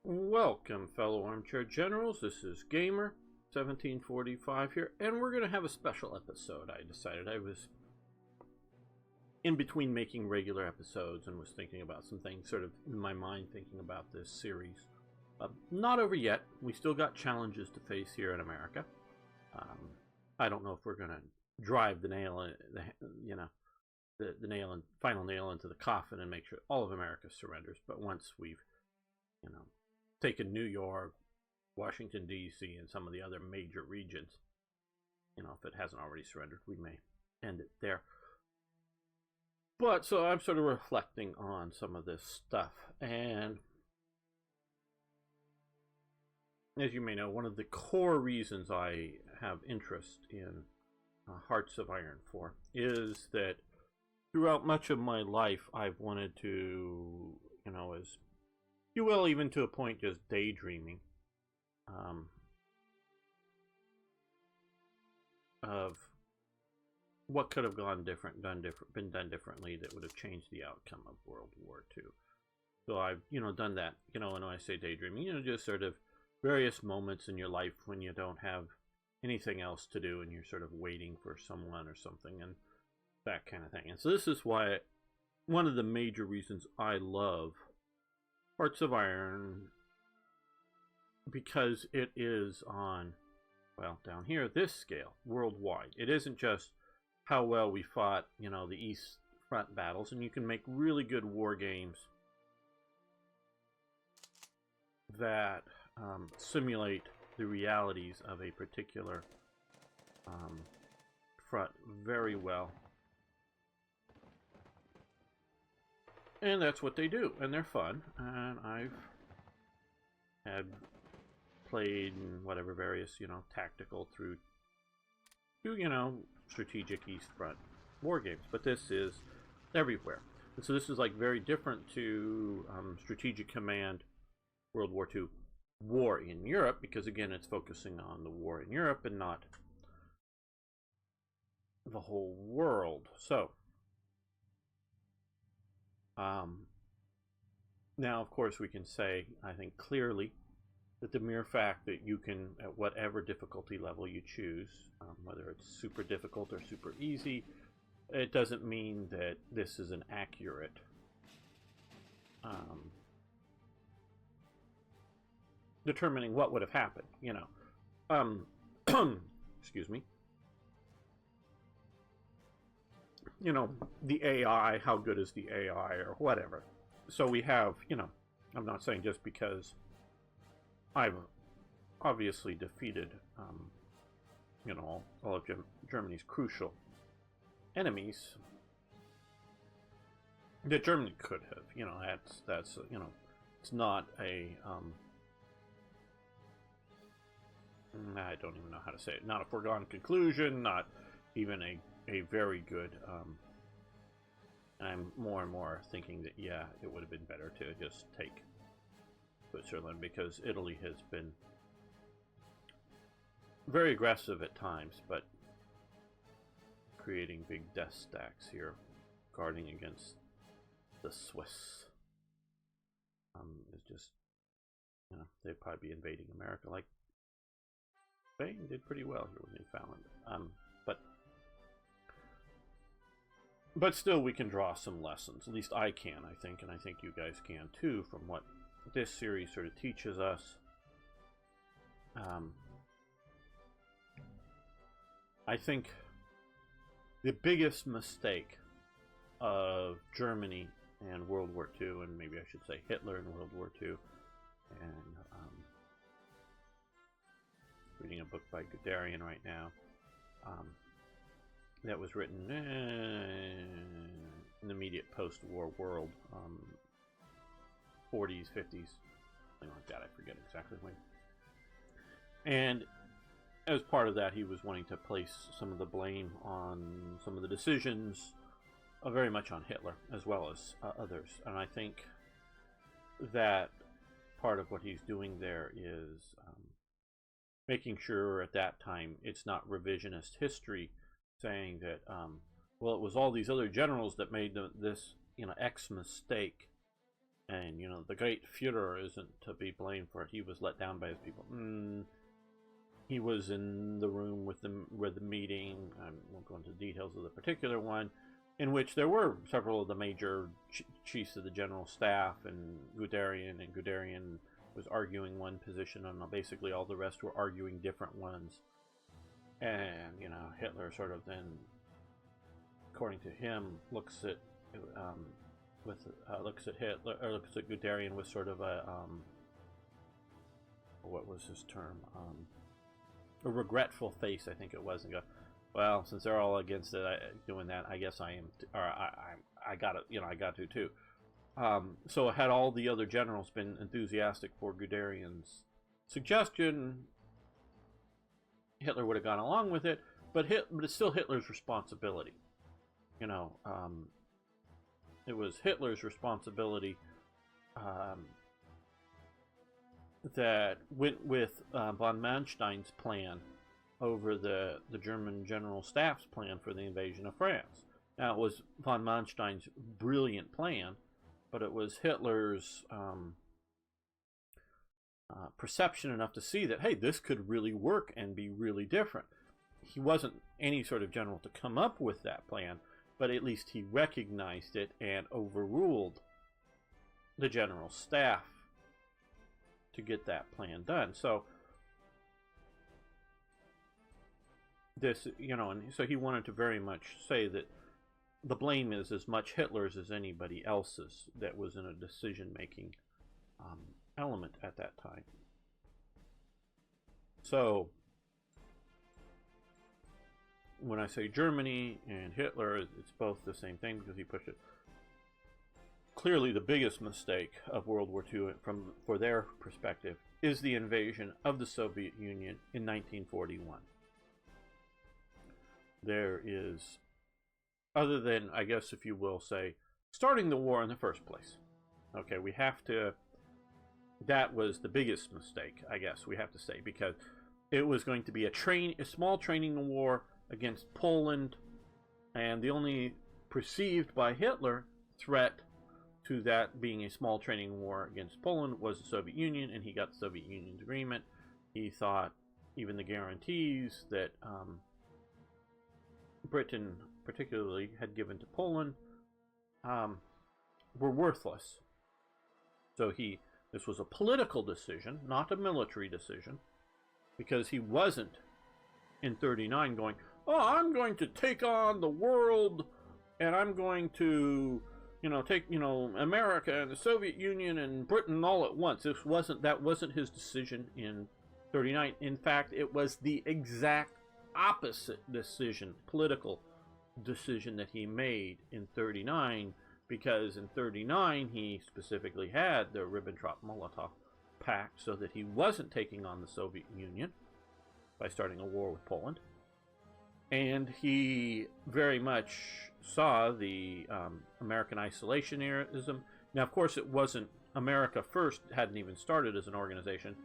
Welcome, fellow armchair generals. This is Gamer 1745 here, and we're going to have a special episode. I decided I was in between making regular episodes and was thinking about some things sort of in my mind, thinking about this series. Not over yet. We still got challenges to face here in America. I don't know if we're going to drive the nail, the nail and final nail into the coffin and make sure all of America surrenders. But once we've, taken New York, Washington, D.C., and some of the other major regions, if it hasn't already surrendered, we may end it there. But so I'm sort of reflecting on some of this stuff, and as you may know, one of the core reasons I have interest in Hearts of Iron 4 is that throughout much of my life I've wanted to, as you will, even to a point, just daydreaming of what could have been done differently that would have changed the outcome of World War II. So I've, done that, and when I say daydreaming, just sort of various moments in your life when you don't have anything else to do and you're sort of waiting for someone or something and that kind of thing. And so this is why one of the major reasons I love Hearts of Iron, because it is on, well, down here, this scale, worldwide. It isn't just how well we fought, the East Front battles, and you can make really good war games that simulate the realities of a particular front very well. And that's what they do, and they're fun, and I've had played in whatever various, tactical through to, strategic East Front war games, but this is everywhere. And so this is like very different to Strategic Command World War II War in Europe, because again it's focusing on the war in Europe and not the whole world. So now, of course, we can say, I think clearly, that the mere fact that you can, at whatever difficulty level you choose, whether it's super difficult or super easy, it doesn't mean that this is an accurate determining what would have happened, excuse me. The AI, how good is the AI or whatever. So we have, I'm not saying just because I've obviously defeated, all of Germany's crucial enemies that Germany could have, that's it's not a, I don't even know how to say it, not a foregone conclusion, not even a very good, I'm more and more thinking that, yeah, it would have been better to just take Switzerland, because Italy has been very aggressive at times, but creating big death stacks here, guarding against the Swiss, is just, they'd probably be invading America, like Spain did pretty well here with Newfoundland, but still we can draw some lessons. At least I can, I think, and I think you guys can too, from what this series sort of teaches us. I think the biggest mistake of Germany and World War II, and maybe I should say Hitler and World War II, and reading a book by Guderian right now, that was written in the immediate post-war world, 40s, 50s, something like that, I forget exactly when. And as part of that, he was wanting to place some of the blame on some of the decisions, very much on Hitler, as well as others. And I think that part of what he's doing there is making sure at that time it's not revisionist history, saying that, well, it was all these other generals that made this, X mistake, And, the great Führer isn't to be blamed for it. He was let down by his people. He was in the room with the meeting. I won't go into the details of the particular one, in which there were several of the major chiefs of the general staff, and Guderian was arguing one position, and basically all the rest were arguing different ones. And, Hitler sort of then, according to him, looks at Hitler, or looks at Guderian with sort of a what was his term? A regretful face, I think it was, and go, well, since they're all against it, doing that, I guess I am, or I got it, I got to too. So had all the other generals been enthusiastic for Guderian's suggestion, Hitler would have gone along with it, but it's still Hitler's responsibility. It was Hitler's responsibility that went with von Manstein's plan over the German General Staff's plan for the invasion of France. Now, it was von Manstein's brilliant plan, but it was Hitler's perception enough to see that, hey, this could really work and be really different. He wasn't any sort of general to come up with that plan, but at least he recognized it and overruled the General Staff to get that plan done. So this, and so he wanted to very much say that the blame is as much Hitler's as anybody else's that was in a decision-making element at that time. So when I say Germany and Hitler, it's both the same thing because he pushed it. Clearly, the biggest mistake of World War II, for their perspective, is the invasion of the Soviet Union in 1941. There is, other than, I guess, if you will say, starting the war in the first place. Okay, we have to, that was the biggest mistake, I guess we have to say, because it was going to be a small training war against Poland, and the only perceived by Hitler threat to that being a small training war against Poland was the Soviet Union, and he got the Soviet Union's agreement. He thought even the guarantees that Britain particularly had given to Poland were worthless. So this was a political decision, not a military decision, because he wasn't in 39 going, oh, I'm going to take on the world, and I'm going to take, America and the Soviet Union and Britain all at once. That wasn't his decision in 39. In fact, it was the exact opposite decision, political decision, that he made in 39, because in 39 he specifically had the Ribbentrop-Molotov Pact so that he wasn't taking on the Soviet Union by starting a war with Poland. And he very much saw the American isolationism. Now, of course, it wasn't America First, hadn't even started as an organization,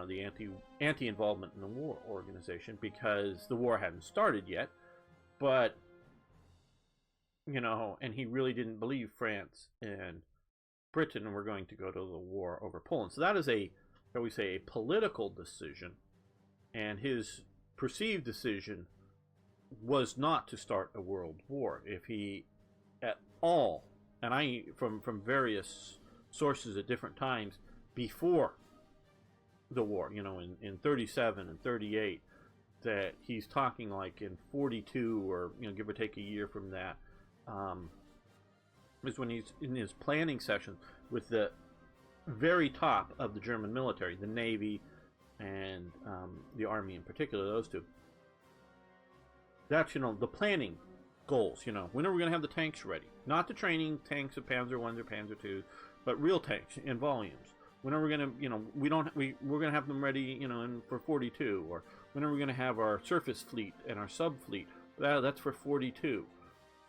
the anti-involvement in the war organization, because the war hadn't started yet. But, and he really didn't believe France and Britain were going to go to the war over Poland. So that is shall we say, a political decision. And his perceived decision was not to start a world war. If he at all, and I from various sources at different times before the war, in 37 and 38, that he's talking like in 42, or give or take a year from that, is when he's in his planning session with the very top of the German military, the Navy and the Army in particular, those two. That's, the planning goals, when are we going to have the tanks ready? Not the training tanks of Panzer 1s or Panzer 2s, but real tanks in volumes. When are we going to, we're going to have them ready, for 42, or when are we going to have our surface fleet and our sub fleet? That's for 42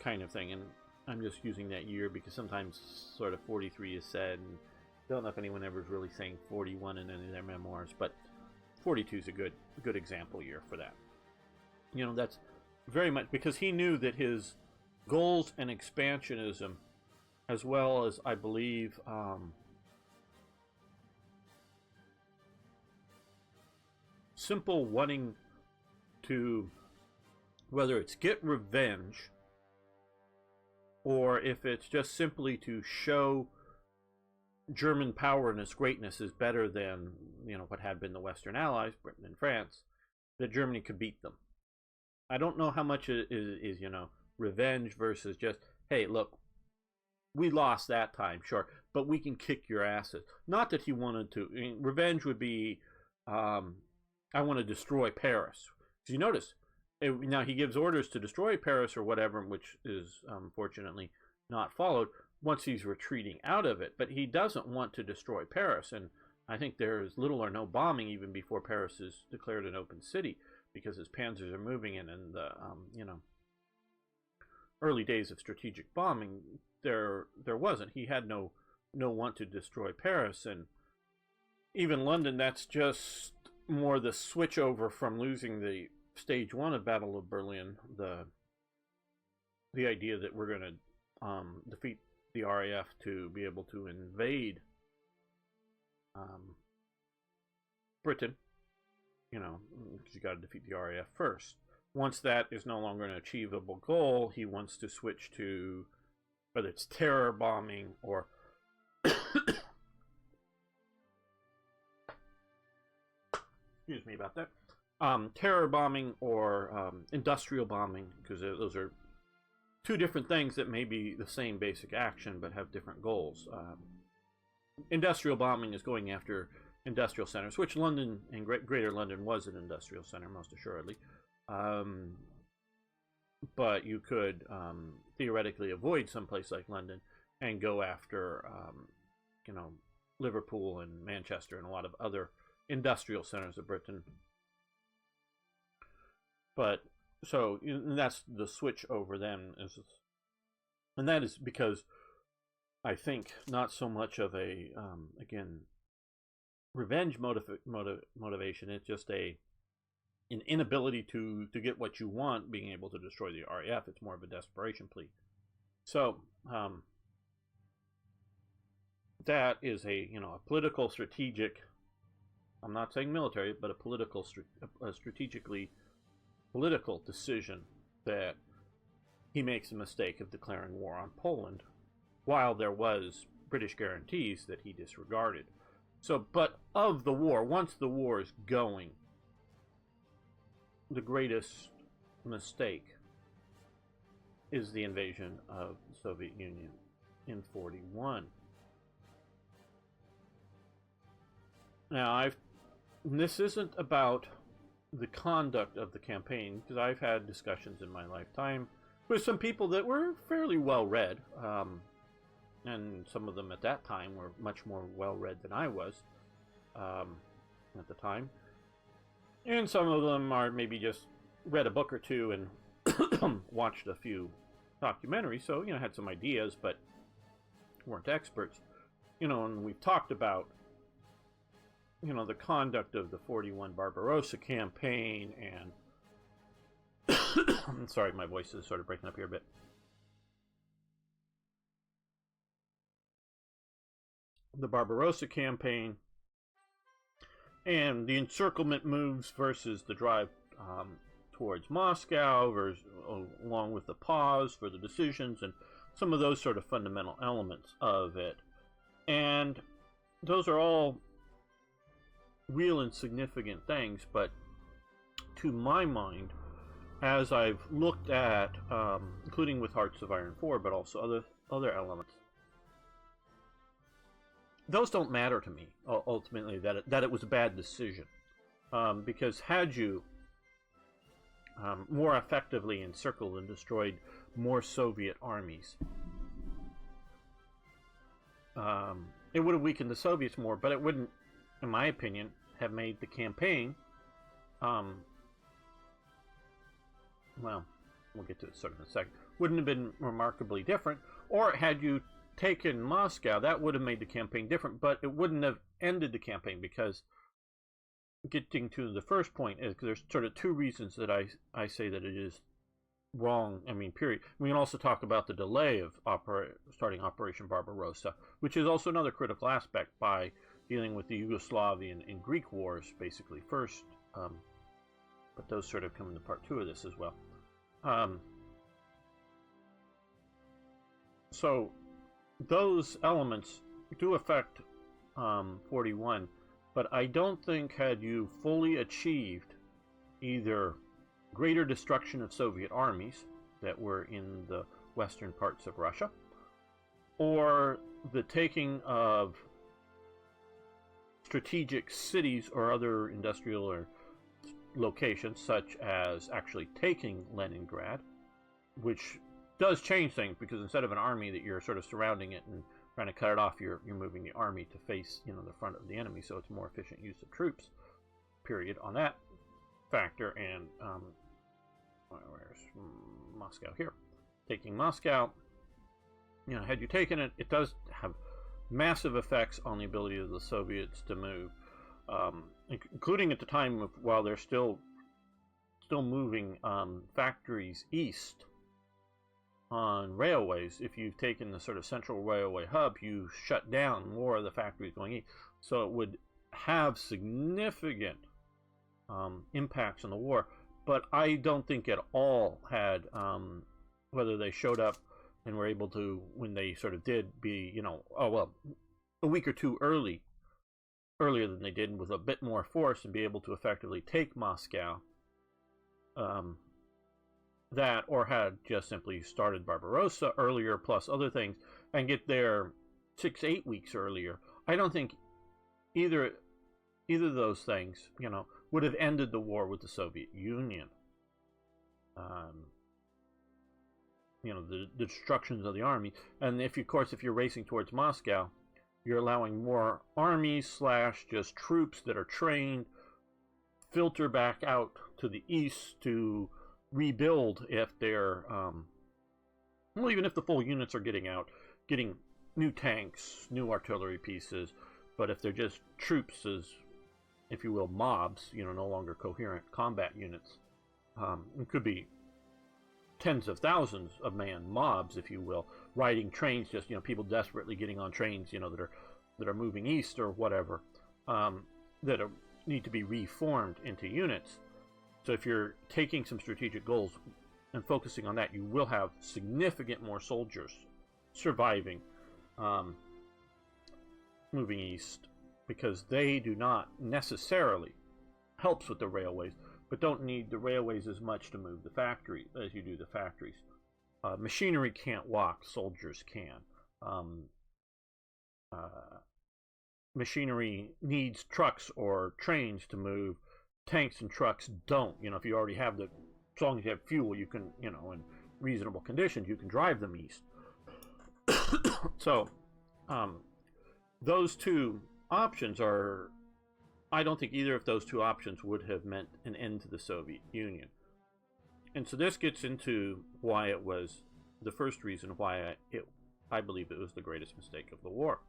kind of thing. And I'm just using that year because sometimes sort of 43 is said, and I don't know if anyone ever is really saying 41 in any of their memoirs, but 42 is a good example year for that. That's very much because he knew that his goals and expansionism as well as, I believe, simple wanting to, whether it's get revenge or if it's just simply to show German power and its greatness is better than, what had been the Western Allies, Britain and France, that Germany could beat them. I don't know how much it is, revenge versus just, hey, look, we lost that time, sure, but we can kick your asses. Not that he wanted to. I mean, revenge would be, I want to destroy Paris. So you notice, now he gives orders to destroy Paris or whatever, which is unfortunately not followed once he's retreating out of it. But he doesn't want to destroy Paris, and I think there is little or no bombing even before Paris is declared an open city, because his panzers are moving in, and the early days of strategic bombing, there wasn't. He had no want to destroy Paris, and even London. That's just more the switch over from losing the stage one of Battle of Berlin, the idea that we're going to defeat the RAF to be able to invade Britain, because you got to defeat the RAF first. Once that is no longer an achievable goal, he wants to switch to, whether it's terror bombing or excuse me about that, terror bombing or industrial bombing, because those are two different things that may be the same basic action but have different goals. Industrial bombing is going after industrial centers, which London and Greater London was an industrial center, most assuredly. But you could theoretically avoid someplace like London and go after, Liverpool and Manchester and a lot of other industrial centers of Britain. But so that's the switch over then, and that is because I think not so much of a again revenge motivation. It's just an inability to get what you want, being able to destroy the RAF. It's more of a desperation plea. So that is a political strategic. I'm not saying military, but a strategically political decision that he makes a mistake of declaring war on Poland, while there was British guarantees that he disregarded. So, but of the war, once the war is going, the greatest mistake is the invasion of the Soviet Union in 1941. Now, this isn't about the conduct of the campaign, because I've had discussions in my lifetime with some people that were fairly well read, and some of them at that time were much more well read than I was at the time, and some of them are maybe just read a book or two and watched a few documentaries, so had some ideas but weren't experts, and we've talked about the conduct of the 41 Barbarossa campaign, and I'm sorry, my voice is sort of breaking up here a bit. The Barbarossa campaign and the encirclement moves versus the drive towards Moscow, along with the pause for the decisions, and some of those sort of fundamental elements of it. And those are all real and significant things, but to my mind, as I've looked at, including with Hearts of Iron 4, but also other elements, those don't matter to me, ultimately, that it was a bad decision. Because had you more effectively encircled and destroyed more Soviet armies, it would have weakened the Soviets more, but it wouldn't, in my opinion, have made the campaign, well, we'll get to it sort of in a second, wouldn't have been remarkably different. Or had you taken Moscow, that would have made the campaign different, but it wouldn't have ended the campaign, because getting to the first point is there's sort of two reasons that I say that it is wrong, I mean, period. We can also talk about the delay of starting Operation Barbarossa, which is also another critical aspect by dealing with the Yugoslavian and Greek wars, basically, first. But those sort of come into part 2 of this as well. So those elements do affect 41, but I don't think had you fully achieved either greater destruction of Soviet armies that were in the western parts of Russia, or the taking of strategic cities or other industrial or locations, such as actually taking Leningrad, which does change things, because instead of an army that you're sort of surrounding it and trying to cut it off, you're moving the army to face, the front of the enemy, so it's more efficient use of troops, period, on that factor. And where's Moscow? Here. Taking Moscow, had you taken it, it does have massive effects on the ability of the Soviets to move, including at the time while they're still moving factories east on railways. If you've taken the sort of central railway hub, you shut down more of the factories going east. So it would have significant impacts on the war. But I don't think at all had, whether they showed up and were able to, when they sort of did, be, a week or two earlier than they did, with a bit more force, and be able to effectively take Moscow, that, or had just simply started Barbarossa earlier, plus other things, and get there 6-8 weeks earlier. I don't think either of those things, would have ended the war with the Soviet Union. The destructions of the army, and if you're racing towards Moscow, you're allowing more armies / just troops that are trained filter back out to the east to rebuild if they're even if the full units are getting new tanks, new artillery pieces. But if they're just troops, as if you will, mobs, no longer coherent combat units, it could be tens of thousands of man mobs, if you will, riding trains, just people desperately getting on trains, that are moving east or whatever, need to be reformed into units. So if you're taking some strategic goals and focusing on that, you will have significant more soldiers surviving moving east, because they do not necessarily, helps with the railways, but don't need the railways as much to move the factory as you do the factories. Machinery can't walk, soldiers can. Machinery needs trucks or trains to move. Tanks and trucks don't. If you already have as long as you have fuel, you can, in reasonable conditions, you can drive them east. So, those two options are, I don't think either of those two options would have meant an end to the Soviet Union. And so this gets into why it was the first reason why I believe it was the greatest mistake of the war,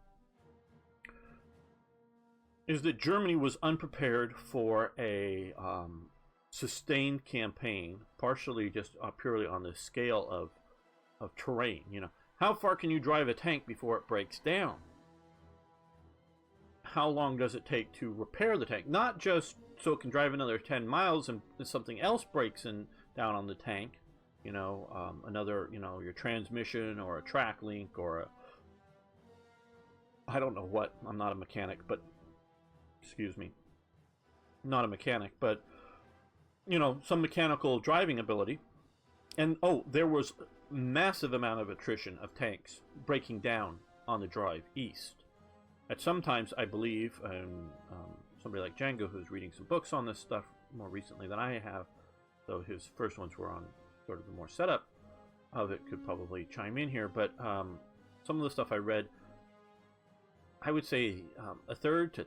is that Germany was unprepared for a sustained campaign, partially just purely on the scale of terrain. How far can you drive a tank before it breaks down? How long does it take to repair the tank? Not just so it can drive another 10 miles and something else breaks down on the tank, another, your transmission or a track link or I don't know what, I'm not a mechanic, but excuse me, not a mechanic, but some mechanical driving ability. And there was massive amount of attrition of tanks breaking down on the drive east. At sometimes, I believe, somebody like Django, who's reading some books on this stuff more recently than I have, though his first ones were on sort of the more setup of it, could probably chime in here. But some of the stuff I read, I would say a third to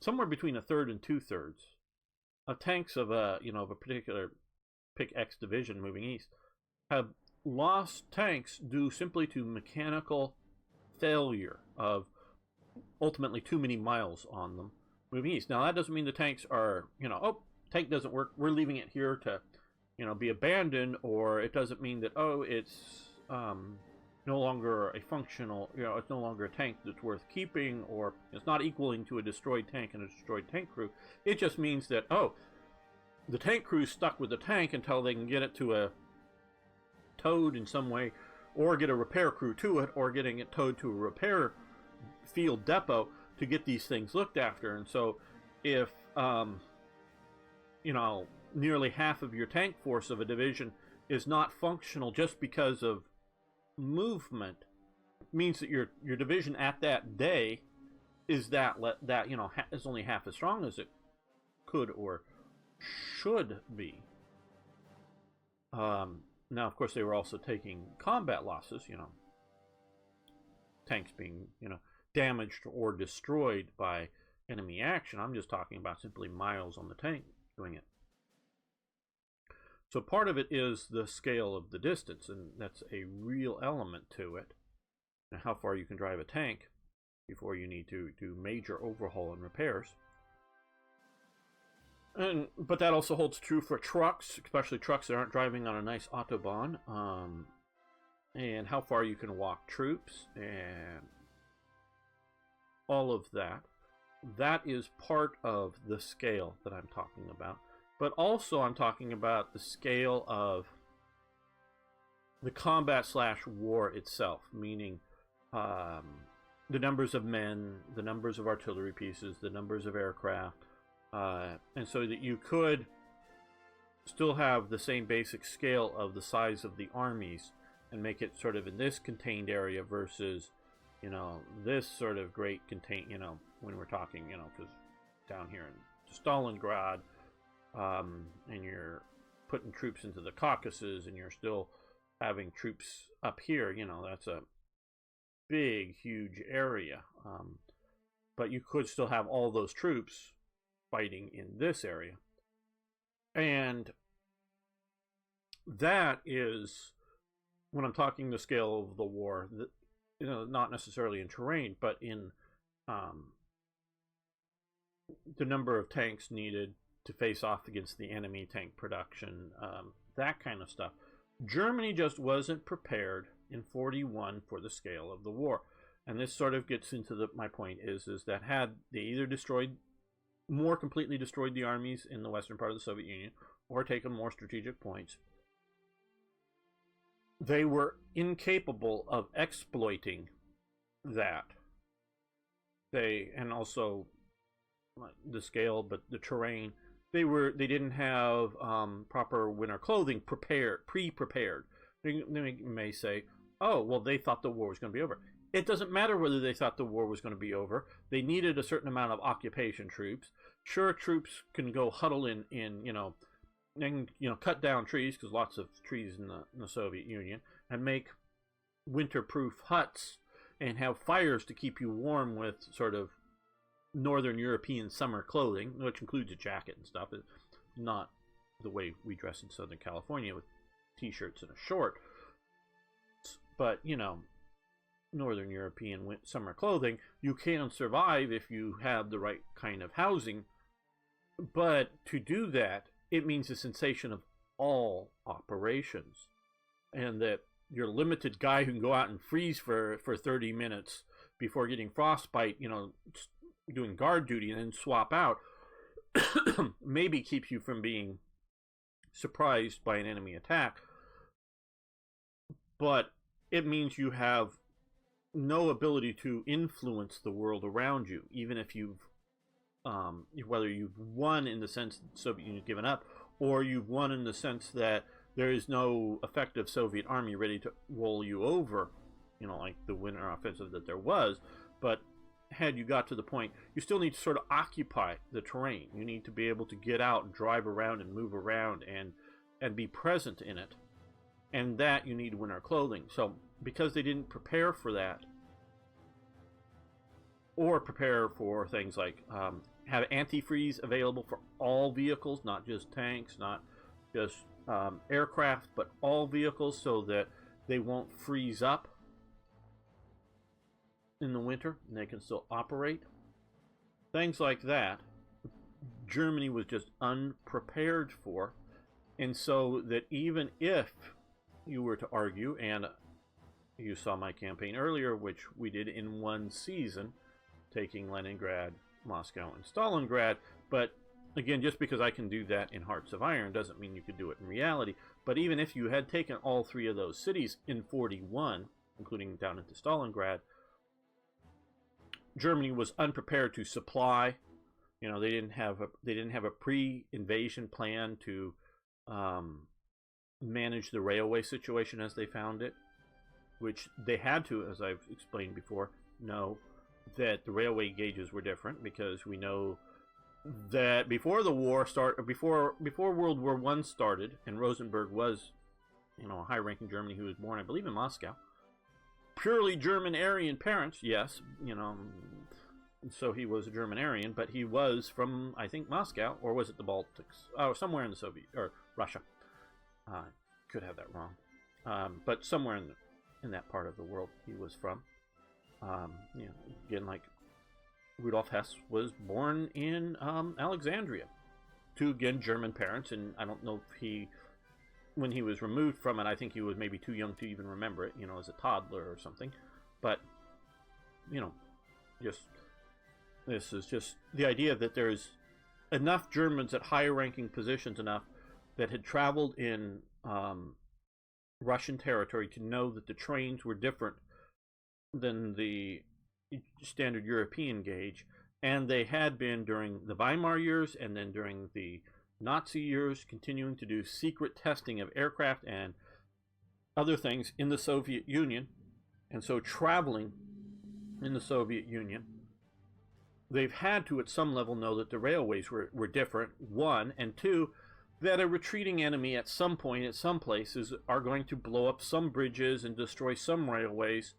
somewhere between a third and 2/3 of tanks of a particular pick X division moving east have lost tanks due simply to mechanical failure of ultimately too many miles on them moving east. Now that doesn't mean the tanks are, tank doesn't work, we're leaving it here to be abandoned, or it doesn't mean that, oh, it's no longer a functional, it's no longer a tank that's worth keeping, or it's not equaling to a destroyed tank and a destroyed tank crew. It just means that, oh, the tank crew's stuck with the tank until they can get it to a towed in some way, or get a repair crew to it, or getting it towed to a repair field depot to get these things looked after. And so if nearly half of your tank force of a division is not functional just because of movement, means that your division at that day is is only half as strong as it could or should be. Now, of course, they were also taking combat losses, tanks being, damaged or destroyed by enemy action. I'm just talking about simply miles on the tank doing it. So part of it is the scale of the distance, and that's a real element to it. Now, how far you can drive a tank before you need to do major overhaul and repairs. But that also holds true for trucks, especially trucks that aren't driving on a nice autobahn. And how far you can walk troops and all of that. That is part of the scale that I'm talking about. But also I'm talking about the scale of the combat/war itself, meaning the numbers of men, the numbers of artillery pieces, the numbers of aircraft, and so that you could still have the same basic scale of the size of the armies and make it sort of in this contained area versus, this sort of great contain, when we're talking, because down here in Stalingrad, and you're putting troops into the Caucasus and you're still having troops up here, that's a big, huge area. But you could still have all those troops fighting in this area. And that is, when I'm talking the scale of the war, not necessarily in terrain, but in the number of tanks needed to face off against the enemy, tank production, that kind of stuff. Germany just wasn't prepared in 41 for the scale of the war. And this sort of gets into my point is that had they either more completely destroyed the armies in the western part of the Soviet Union, or taken more strategic points, they were incapable of exploiting that. And also the scale, but the terrain, they didn't have proper winter clothing pre-prepared. They may say, oh, well, they thought the war was going to be over. It doesn't matter whether they thought the war was going to be over. They needed a certain amount of occupation troops. Sure, troops can go huddle in and cut down trees, because lots of trees in the Soviet Union, and make winter-proof huts and have fires to keep you warm with sort of Northern European summer clothing, which includes a jacket and stuff. It's not the way we dress in Southern California with t-shirts and a short. But, Northern European summer clothing, you can survive if you have the right kind of housing. But to do that, it means the cessation of all operations. And that your limited guy who can go out and freeze for 30 minutes before getting frostbite, doing guard duty and then swap out, maybe keeps you from being surprised by an enemy attack. But it means you have no ability to influence the world around you, even if you've whether you've won in the sense that the Soviet Union has given up, or you've won in the sense that there is no effective Soviet army ready to roll you over, like the winter offensive that there was. But had you got to the point, you still need to sort of occupy the terrain. You need to be able to get out and drive around and move around and be present in it. And that you need winter clothing. So because they didn't prepare for that, or prepare for things like have antifreeze available for all vehicles, not just tanks, not just aircraft, but all vehicles, so that they won't freeze up in the winter and they can still operate. Things like that, Germany was just unprepared for. And so that even if you were to argue, and you saw my campaign earlier, which we did in one season, taking Leningrad, Moscow, and Stalingrad, but again, just because I can do that in Hearts of Iron doesn't mean you could do it in reality. But even if you had taken all three of those cities in 41, including down into Stalingrad, Germany was unprepared to supply. You know, they didn't have a pre-invasion plan to manage the railway situation as they found it, which they had to, as I've explained before, know that the railway gauges were different, because we know that before the war before World War I started, and Rosenberg was, you know, a high-ranking German who was born, I believe, in Moscow. Purely German Aryan parents, yes, you know, so he was a German Aryan, but he was from, I think, Moscow, or was it the Baltics? Oh, somewhere in the Soviet, or Russia. Could have that wrong. But somewhere in that part of the world he was from. You know, again, like Rudolf Hess was born in Alexandria to, again, German parents, and I don't know if when he was removed from it, I think he was maybe too young to even remember it, you know, as a toddler or something. But, you know, this is just the idea that there's enough Germans at higher ranking positions enough that had traveled in Russian territory to know that the trains were different than the standard European gauge, and they had been during the Weimar years and then during the Nazi years continuing to do secret testing of aircraft and other things in the Soviet Union. And so traveling in the Soviet Union, they've had to at some level know that the railways were different, one, and two, that a retreating enemy at some point at some places are going to blow up some bridges and destroy some railways,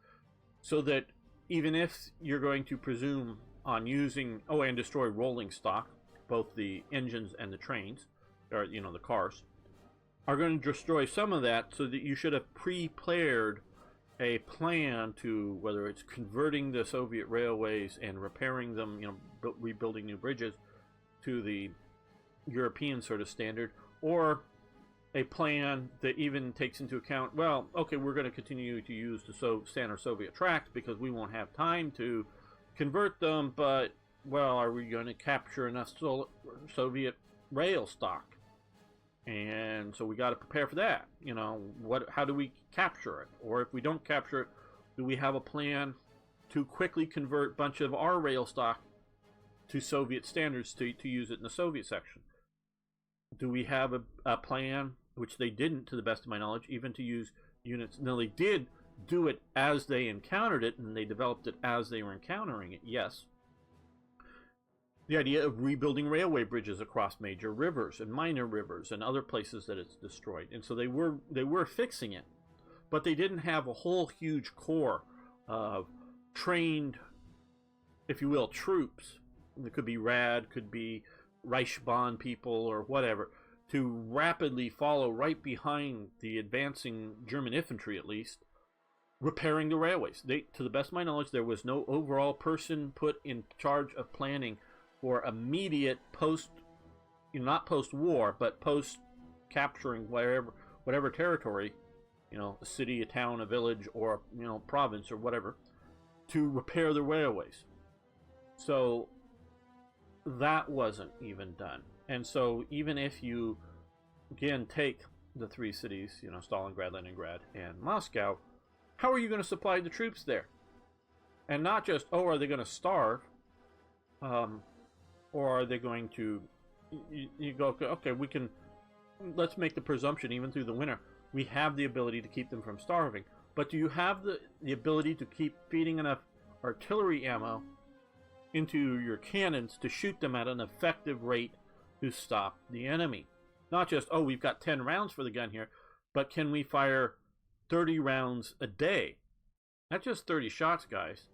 so that even if you're going to presume on using, and destroy rolling stock, both the engines and the trains, or, you know, the cars, are going to destroy some of that, so that you should have prepared a plan to, whether it's converting the Soviet railways and repairing them, you know, rebuilding new bridges to the European sort of standard, or a plan that even takes into account, well, okay, we're going to continue to use the standard Soviet tracks because we won't have time to convert them, but, well, are we going to capture enough Soviet rail stock? And so we got to prepare for that. You know, how do we capture it? Or if we don't capture it, do we have a plan to quickly convert a bunch of our rail stock to Soviet standards to use it in the Soviet section? Do we have a plan, which they didn't, to the best of my knowledge, even to use units? No, they did do it as they encountered it, and they developed it as they were encountering it, yes. The idea of rebuilding railway bridges across major rivers and minor rivers and other places that it's destroyed. And so they were fixing it, but they didn't have a whole huge core of trained, if you will, troops. It could be RAD, could be Reichsbahn people or whatever, to rapidly follow right behind the advancing German infantry, at least, repairing the railways. To the best of my knowledge, there was no overall person put in charge of planning for immediate not post-war, but post-capturing whatever territory, you know, a city, a town, a village, or, you know, province or whatever, to repair the railways. So that wasn't even done. And so even if you, again, take the three cities, you know, Stalingrad, Leningrad, and Moscow, how are you going to supply the troops there? And not just, are they going to starve? Or are they going to, you go, okay, let's make the presumption, even through the winter, we have the ability to keep them from starving. But do you have the ability to keep feeding enough artillery ammo into your cannons to shoot them at an effective rate to stop the enemy? Not just, we've got 10 rounds for the gun here, but can we fire 30 rounds a day? Not just 30 shots, guys.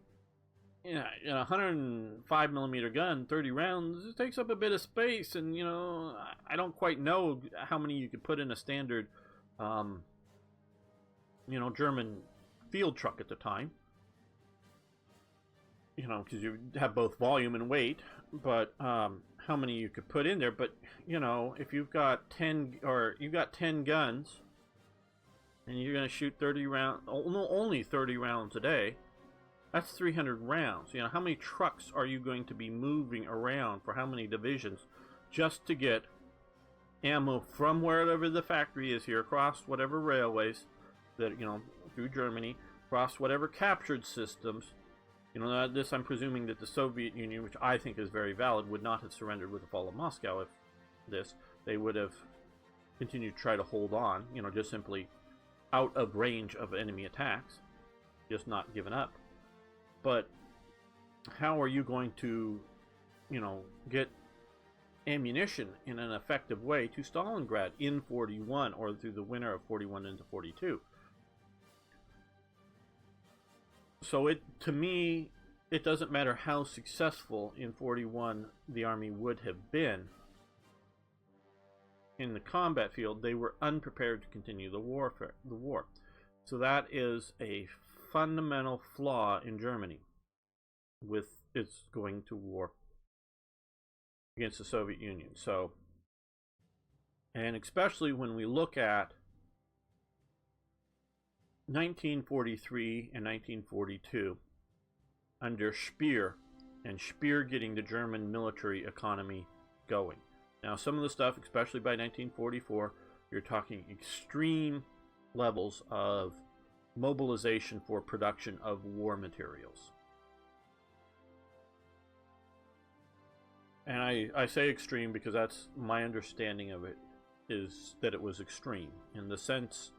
In a 105 millimeter gun, 30 rounds, it takes up a bit of space, and, you know, I don't quite know how many you could put in a standard, you know, German field truck at the time. You know, because you have both volume and weight, but how how many you could put in there, but you know, if you've got 10 or you've got 10 guns and you're going to shoot 30 rounds, only 30 rounds a day, that's 300 rounds. You know, how many trucks are you going to be moving around for how many divisions just to get ammo from wherever the factory is here, across whatever railways that, you know, through Germany, across whatever captured systems. You know, this, I'm presuming that the Soviet Union, which I think is very valid, would not have surrendered with the fall of Moscow if this. They would have continued to try to hold on, you know, just simply out of range of enemy attacks, just not given up. But how are you going to, you know, get ammunition in an effective way to Stalingrad in 41 or through the winter of 41 into 42? So to me, it doesn't matter how successful in 41 the army would have been in the combat field. They were unprepared to continue the war. So that is a fundamental flaw in Germany with its going to war against the Soviet Union. So, and especially when we look at 1943 and 1942 under Speer, and Speer getting the German military economy going. Now, some of the stuff, especially by 1944, you're talking extreme levels of mobilization for production of war materials. And I say extreme because that's my understanding of it, is that it was extreme in the sense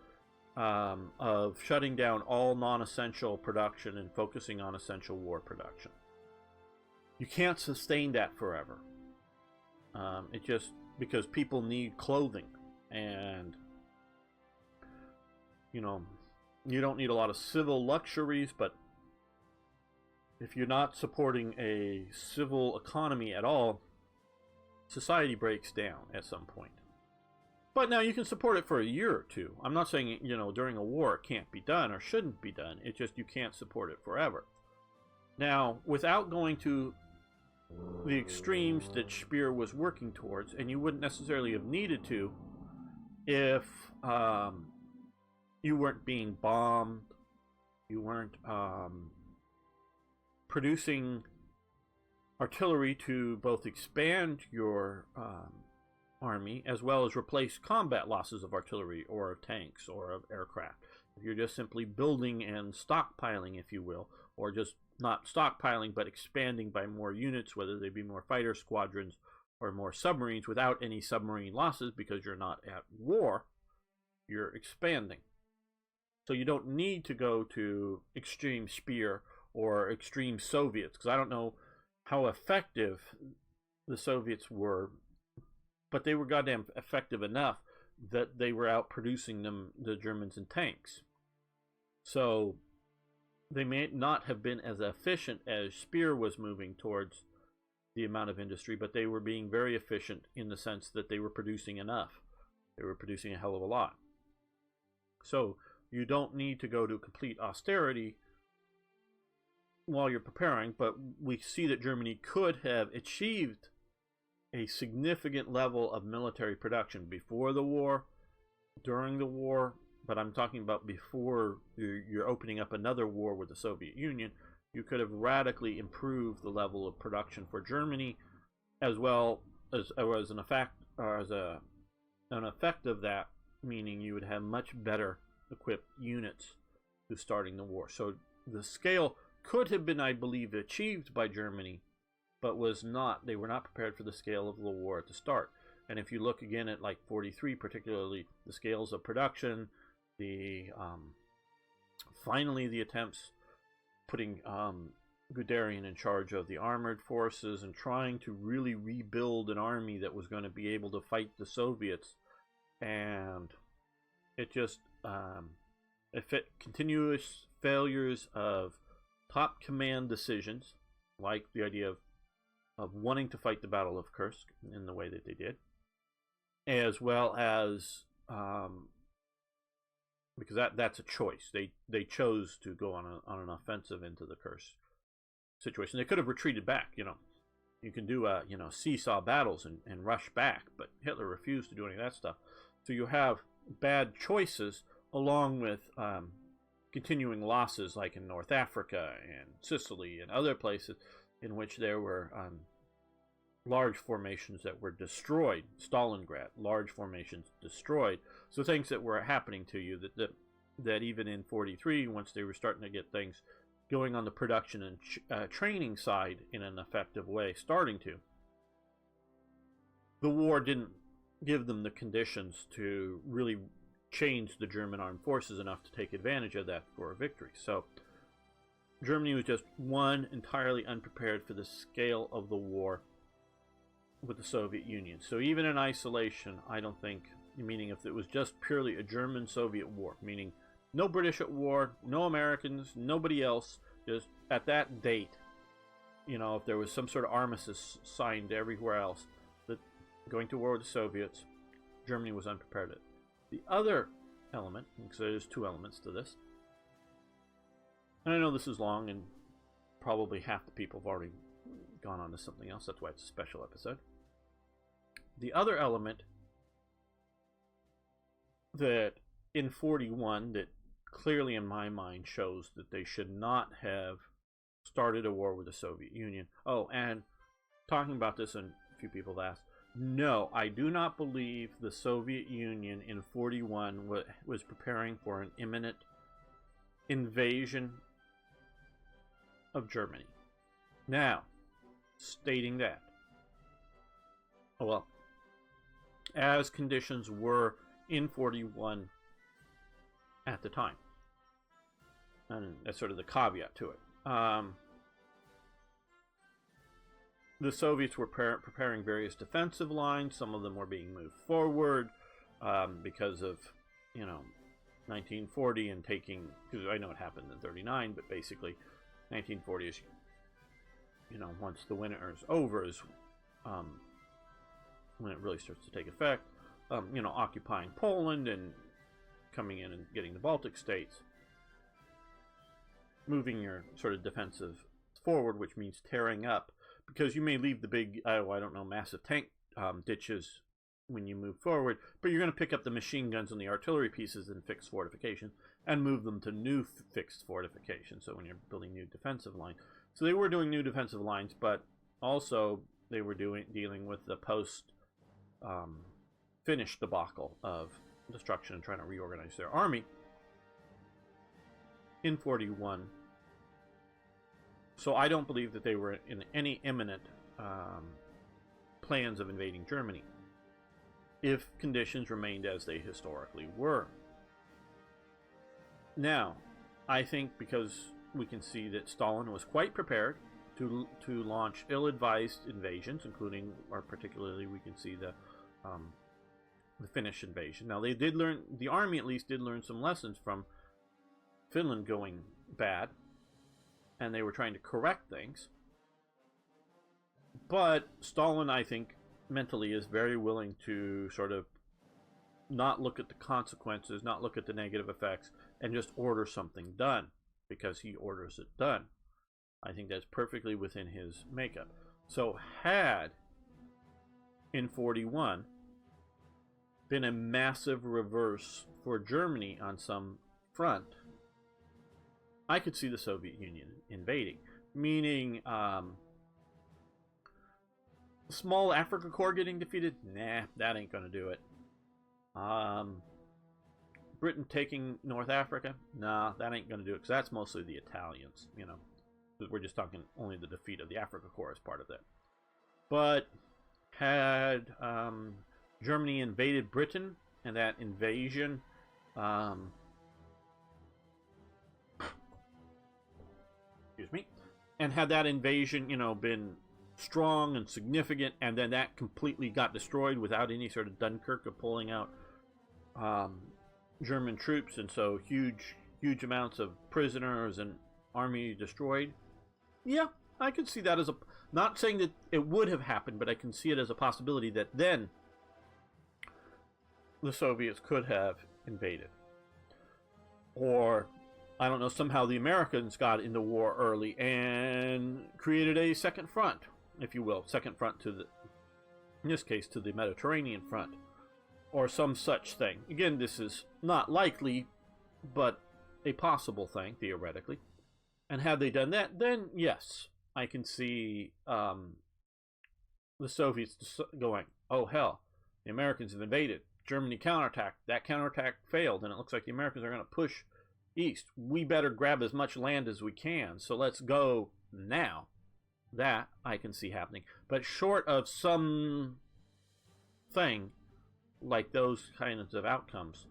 of shutting down all non-essential production and focusing on essential war production. You can't sustain that forever. It just, because people need clothing, and you know, you don't need a lot of civil luxuries, but if you're not supporting a civil economy at all, society breaks down at some point. But now you can support it for a year or two. I'm not saying, you know, during a war it can't be done or shouldn't be done. It's just you can't support it forever. Now, without going to the extremes that Speer was working towards, and you wouldn't necessarily have needed to if you weren't being bombed, you weren't producing artillery to both expand your army as well as replace combat losses of artillery or of tanks or of aircraft. If you're just simply building and stockpiling, if you will, or just not stockpiling but expanding by more units, whether they be more fighter squadrons or more submarines without any submarine losses because you're not at war, you're expanding. So you don't need to go to extreme Speer or extreme Soviets, because I don't know how effective the Soviets were, but they were goddamn effective enough that they were out producing them, the Germans, in tanks. So they may not have been as efficient as Speer was moving towards the amount of industry, but they were being very efficient in the sense that they were producing enough. They were producing a hell of a lot. So you don't need to go to complete austerity while you're preparing, but we see that Germany could have achieved a significant level of military production before the war, during the war, but I'm talking about before you're opening up another war with the Soviet Union. You could have radically improved the level of production for Germany, as well as an effect of that, meaning you would have much better equipped units to starting the war. So the scale could have been, I believe, achieved by Germany, but was not. They were not prepared for the scale of the war at the start. And if you look again at like 43, particularly the scales of production, the finally the attempts putting Guderian in charge of the armored forces and trying to really rebuild an army that was going to be able to fight the Soviets, and it just continuous failures of top command decisions, like the idea of wanting to fight the Battle of Kursk in the way that they did, as well as because that's a choice. They chose to go on an offensive into the Kursk situation. They could have retreated back. You You can do seesaw battles and rush back, but Hitler refused to do any of that stuff. So you have bad choices along with continuing losses, like in North Africa and Sicily and other places in which there were large formations that were destroyed. Stalingrad, large formations destroyed. So things that were happening to you that even in 43, once they were starting to get things going on the production and training side in an effective way, the war didn't give them the conditions to really change the German armed forces enough to take advantage of that for a victory. So Germany was just entirely unprepared for the scale of the war with the Soviet Union. So even in isolation, I don't think, meaning if it was just purely a German-Soviet war, meaning no British at war, no Americans, nobody else, just at that date, if there was some sort of armistice signed everywhere else, that going to war with the Soviets, Germany was unprepared. The other element, because there's two elements to this, and I know this is long and probably half the people have already gone on to something else, that's why it's a special episode. The other element that in 41 that clearly in my mind shows that they should not have started a war with the Soviet Union. Oh, and talking about this, and a few people have asked, no, I do not believe the Soviet Union in 41 was preparing for an imminent invasion of Germany. Now, stating that, well, as conditions were in 41 at the time, and that's sort of the caveat to it. The Soviets were preparing various defensive lines. Some of them were being moved forward because of, 1940 and taking, because I know it happened in 39, but basically 1940 is, once the winter is over is when it really starts to take effect. Occupying Poland and coming in and getting the Baltic states, moving your sort of defensive forward, which means tearing up, because you may leave the big, massive tank ditches when you move forward, but you're going to pick up the machine guns and the artillery pieces and fixed fortifications and move them to new fixed fortifications. So when you're building new defensive lines, so they were doing new defensive lines, but also they were dealing with the post Finnish debacle of destruction and trying to reorganize their army in 41. So I don't believe that they were in any imminent plans of invading Germany if conditions remained as they historically were. Now, I think because we can see that Stalin was quite prepared to launch ill-advised invasions, including, or particularly, we can see the Finnish invasion. Now, the army at least did learn some lessons from Finland going bad, and they were trying to correct things. But Stalin, I think, mentally is very willing to sort of not look at the consequences, not look at the negative effects, and just order something done because he orders it done. I think that's perfectly within his makeup. So had in 41 been a massive reverse for Germany on some front, I could see the Soviet Union invading. Meaning, small Africa Corps getting defeated? Nah, that ain't gonna do it. Britain taking North Africa? Nah, that ain't gonna do it, because that's mostly the Italians, We're just talking only the defeat of the Africa Corps as part of that. But had Germany invaded Britain, and that invasion and had that invasion, been strong and significant, and then that completely got destroyed without any sort of Dunkirk of pulling out German troops, and so huge amounts of prisoners and army destroyed. Yeah, I could see that as not saying that it would have happened, but I can see it as a possibility that then the Soviets could have invaded. Or, I don't know, somehow the Americans got into war early and created a second front. if you will, second front to the, in this case, to the Mediterranean front, or some such thing. Again, this is not likely, but a possible thing, theoretically. And had they done that, then yes, I can see the Soviets going, oh hell, the Americans have invaded. Germany counterattacked. That counterattack failed, and it looks like the Americans are going to push east. We better grab as much land as we can, so let's go now. That I can see happening. But short of some thing like those kinds of outcomes,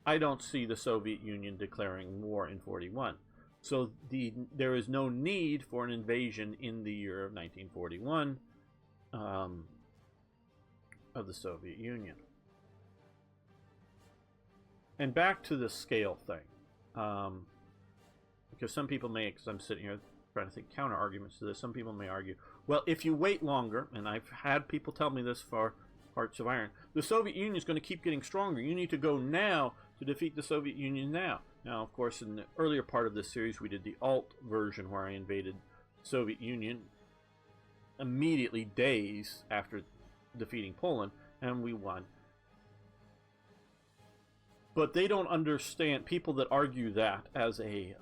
I don't see the Soviet Union declaring war in 41. So there is no need for an invasion in the year of 1941 of the Soviet Union. And back to the scale thing, because some people may, because I'm sitting here trying to think counter arguments to this, some people may argue, well, if you wait longer, and I've had people tell me this for Hearts of Iron, the Soviet Union is going to keep getting stronger. You need to go now to defeat the Soviet Union now. Now, of course, in the earlier part of this series, we did the alt version where I invaded the Soviet Union immediately, days after defeating Poland, and we won. But they don't understand, people that argue that as a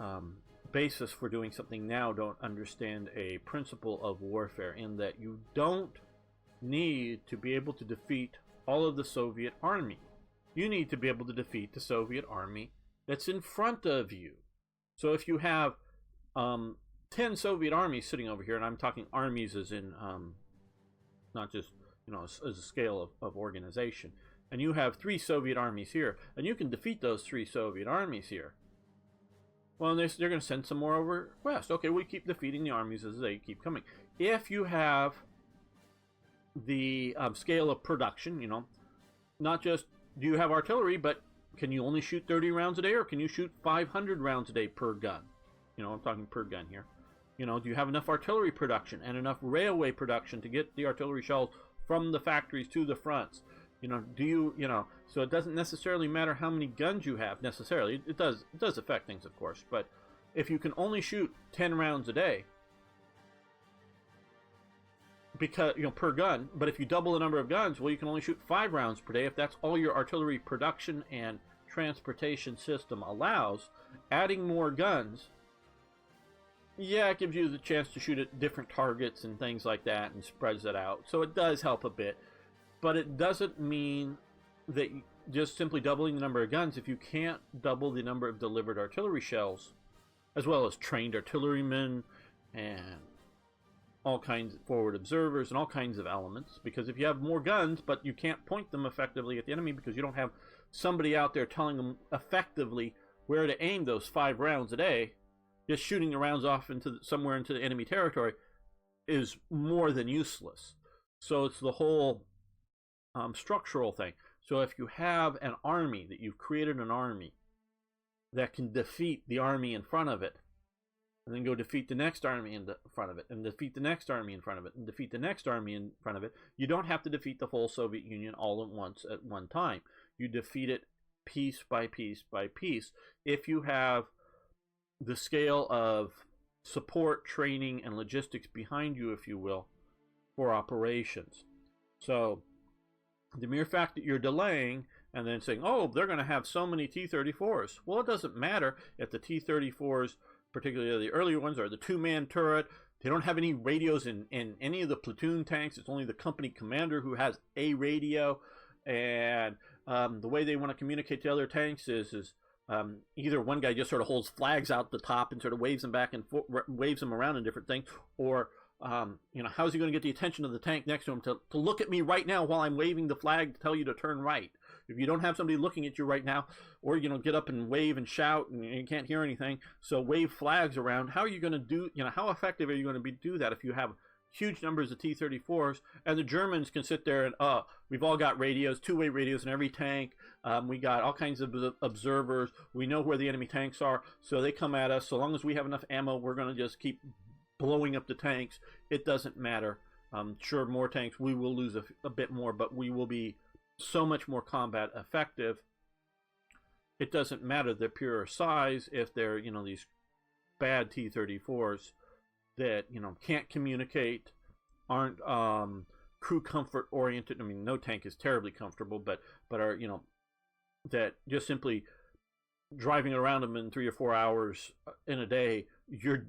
basis for doing something now don't understand a principle of warfare, in that you don't need to be able to defeat all of the Soviet army. You need to be able to defeat the Soviet army that's in front of you. So if you have 10 Soviet armies sitting over here, and I'm talking armies as in not just, you know, as a scale of organization, and you have 3 Soviet armies here, and you can defeat those 3 Soviet armies here, well, they're going to send some more over west. Okay, we keep defeating the armies as they keep coming. If you have the scale of production, you know, not just do you have artillery, but can you only shoot 30 rounds a day, or can you shoot 500 rounds a day per gun? You know, I'm talking per gun here. You know, do you have enough artillery production and enough railway production to get the artillery shells from the factories to the fronts? You know, do you, you know, so it doesn't necessarily matter how many guns you have necessarily. It does affect things, of course, but if you can only shoot 10 rounds a day, because, you know, per gun, but if you double the number of guns, well, you can only shoot 5 rounds per day if that's all your artillery production and transportation system allows. Adding more guns, yeah, it gives you the chance to shoot at different targets and things like that, and spreads it out. So it does help a bit, but it doesn't mean that just simply doubling the number of guns, if you can't double the number of delivered artillery shells, as well as trained artillerymen and all kinds of forward observers and all kinds of elements, because if you have more guns but you can't point them effectively at the enemy because you don't have somebody out there telling them effectively where to aim those 5 rounds a day, just shooting the rounds off into somewhere into the enemy territory is more than useless. So it's the whole structural thing. So if you have an army, that you've created an army that can defeat the army in front of it, and then go defeat the next army in front of it, and defeat the next army in front of it, and defeat the next army in front of it, you don't have to defeat the whole Soviet Union all at once at one time. You defeat it piece by piece by piece. If you have the scale of support, training, and logistics behind you, if you will, for operations. So the mere fact that you're delaying and then saying, oh, they're going to have so many T-34s. Well, it doesn't matter if the T-34s, particularly the earlier ones, are the 2-man turret. They don't have any radios in any of the platoon tanks. It's only the company commander who has a radio. And the way they want to communicate to other tanks is either one guy just sort of holds flags out the top and sort of waves them back and waves them around in different things, or you know, how's he going to get the attention of the tank next to him to look at me right now while I'm waving the flag to tell you to turn right? If you don't have somebody looking at you right now, or, you know, get up and wave and shout and you can't hear anything, so wave flags around, how are you going to do, you know, how effective are you going to do that if you have huge numbers of T-34s, and the Germans can sit there and, we've all got radios, 2-way radios in every tank, we got all kinds of observers, we know where the enemy tanks are, so they come at us, so long as we have enough ammo, we're going to just keep blowing up the tanks. It doesn't matter. Sure, more tanks, we will lose a bit more, but we will be so much more combat effective. It doesn't matter the pure size if they're, you know, these bad T-34s that, you know, can't communicate, aren't crew comfort oriented. I mean, no tank is terribly comfortable, but are, you know, that just simply driving around them in 3 or 4 hours in a day, you're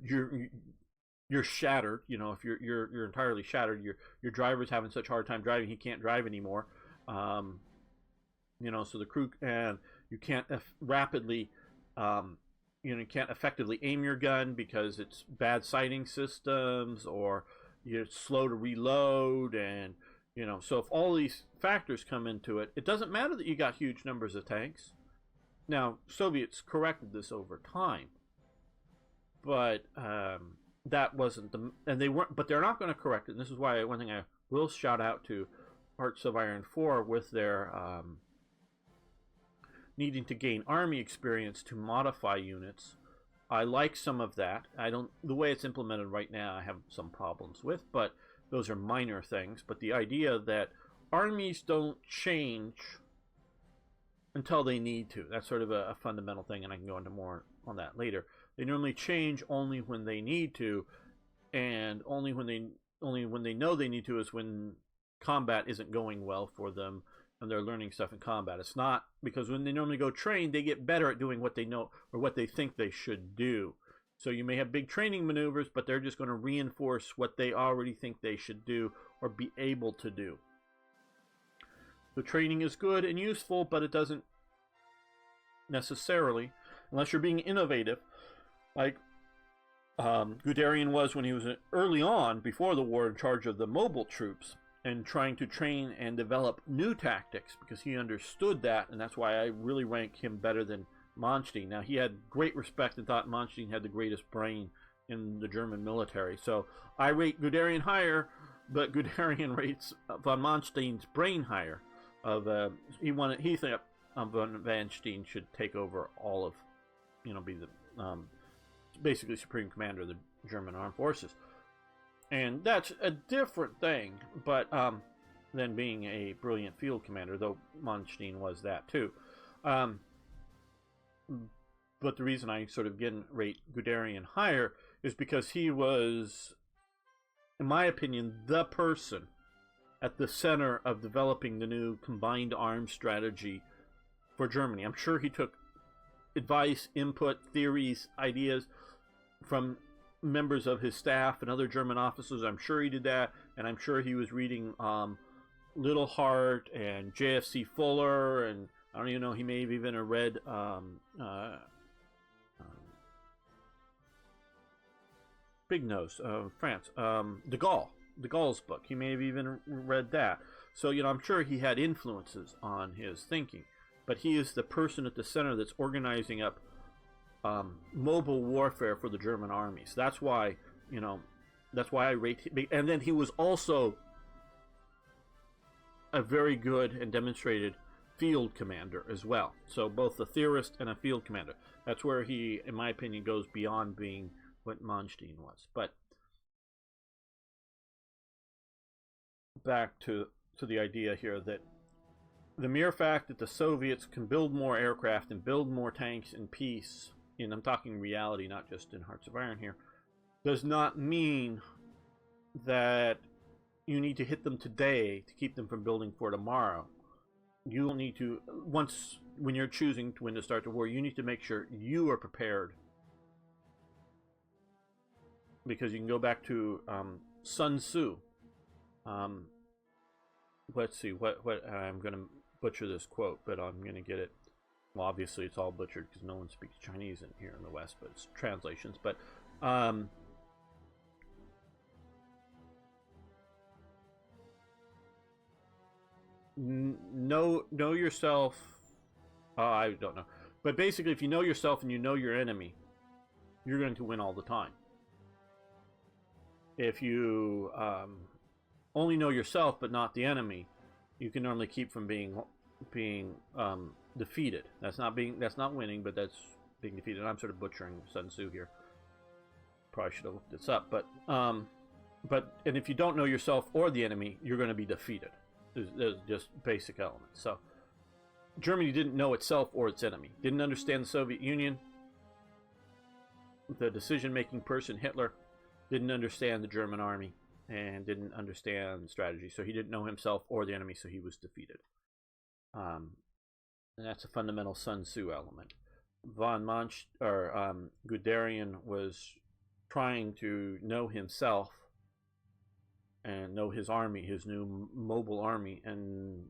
shattered. You know, if you're entirely shattered, your driver's having such a hard time driving, he can't drive anymore. You know, so the crew, and you can't rapidly, you know, you can't effectively aim your gun because it's bad sighting systems, or you're slow to reload, and you know, so if all these factors come into it, it doesn't matter that you got huge numbers of tanks. Now, Soviets corrected this over time, but that wasn't the, and they weren't, but they're not going to correct it. And this is why one thing I will shout out to Hearts of Iron 4 with their needing to gain army experience to modify units. I like some of that. I don't, the way it's implemented right now, I have some problems with, but those are minor things. But the idea that armies don't change until they need to, that's sort of a fundamental thing, and I can go into more on that later. They normally change only when they need to, and only when they know they need to is when combat isn't going well for them and they're learning stuff in combat. It's not because when they normally go train, they get better at doing what they know or what they think they should do. So you may have big training maneuvers, but they're just going to reinforce what they already think they should do or be able to do. The training is good and useful, but it doesn't necessarily, unless you're being innovative, like Guderian was when he was early on, before the war, in charge of the mobile troops and trying to train and develop new tactics, because he understood that, and that's why I really rank him better than Manstein. Now, he had great respect and thought Manstein had the greatest brain in the German military. So I rate Guderian higher, but Guderian rates von Manstein's brain higher. He thought von Manstein should take over all of, you know, be the basically supreme commander of the German armed forces. And that's a different thing, but than being a brilliant field commander, though Manstein was that too. But the reason I sort of again rate Guderian higher is because he was, in my opinion, the person at the center of developing the new combined arms strategy for Germany. I'm sure he took advice, input, theories, ideas from members of his staff and other German officers. I'm sure he did that, and I'm sure he was reading Little Hart and J.F.C. Fuller, and I don't even know, he may have even read Big Nose, France, de Gaulle's book. He may have even read that. So, you know, I'm sure he had influences on his thinking, but he is the person at the center that's organizing up mobile warfare for the German armies. That's why, you know, that's why I rate him. And then he was also a very good and demonstrated field commander as well. So both a theorist and a field commander. That's where he, in my opinion, goes beyond being what Manstein was. But back to the idea here that the mere fact that the Soviets can build more aircraft and build more tanks in peace, and I'm talking reality, not just in Hearts of Iron here, does not mean that you need to hit them today to keep them from building for tomorrow. You don't need to, when you're choosing when to start the war, you need to make sure you are prepared. Because you can go back to Sun Tzu. Let's see, what I'm going to butcher this quote, but I'm going to get it. Well, obviously it's all butchered because no one speaks Chinese in here in the West, but it's translations. But know yourself. I don't know, but basically, if you know yourself and you know your enemy, you're going to win all the time. If you only know yourself but not the enemy, you can normally keep from being defeated. That's not winning, but that's being defeated. I'm sort of butchering Sun Tzu here. Probably should have looked this up, but and if you don't know yourself or the enemy, you're going to be defeated. There's just basic elements. So Germany didn't know itself or its enemy. Didn't understand the Soviet Union. The decision-making person, Hitler, didn't understand the German army. and didn't understand strategy. So he didn't know himself or the enemy, so he was defeated. And that's a fundamental Sun Tzu element. Von Manch or Guderian was trying to know himself and know his army, his new mobile army, and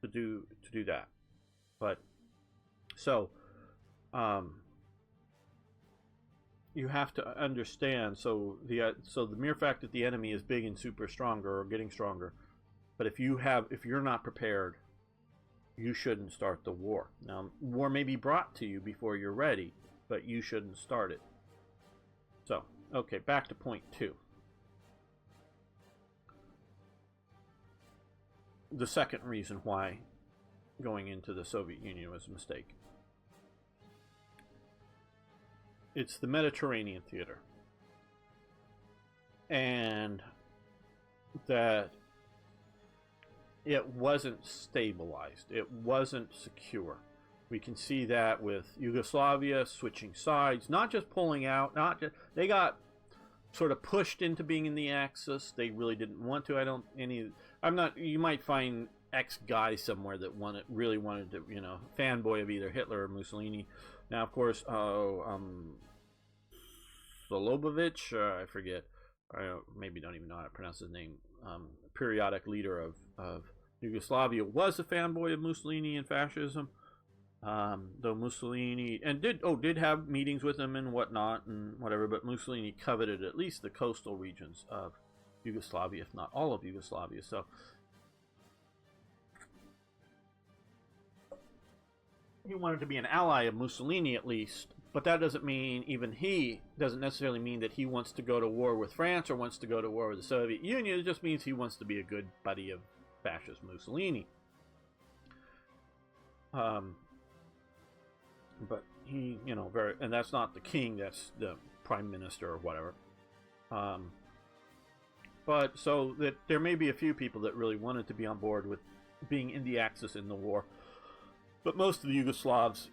to do that. But so you have to understand. So the mere fact that the enemy is big and super stronger or getting stronger, but if you're not prepared, you shouldn't start the war. Now, war may be brought to you before you're ready, but you shouldn't start it. So, okay, back to point 2. The second reason why going into the Soviet Union was a mistake. It's the Mediterranean theater. And that it wasn't stabilized. It wasn't secure. We can see that with Yugoslavia switching sides, not just pulling out, they got sort of pushed into being in the Axis. They really didn't want to. You might find ex-guy somewhere that really wanted to, fanboy of either Hitler or Mussolini. Now, of course, Solobovich, I forget, I maybe don't even know how to pronounce his name, periodic leader of Yugoslavia, was a fanboy of Mussolini and fascism. Though Mussolini did have meetings with him and whatnot and whatever, but Mussolini coveted at least the coastal regions of Yugoslavia, if not all of Yugoslavia. So he wanted to be an ally of Mussolini at least, but that doesn't mean doesn't necessarily mean that he wants to go to war with France or wants to go to war with the Soviet Union. It just means he wants to be a good buddy of fascist Mussolini. But he, and that's not the king, that's the prime minister or whatever. But so that there may be a few people that really wanted to be on board with being in the Axis in the war. But most of the Yugoslavs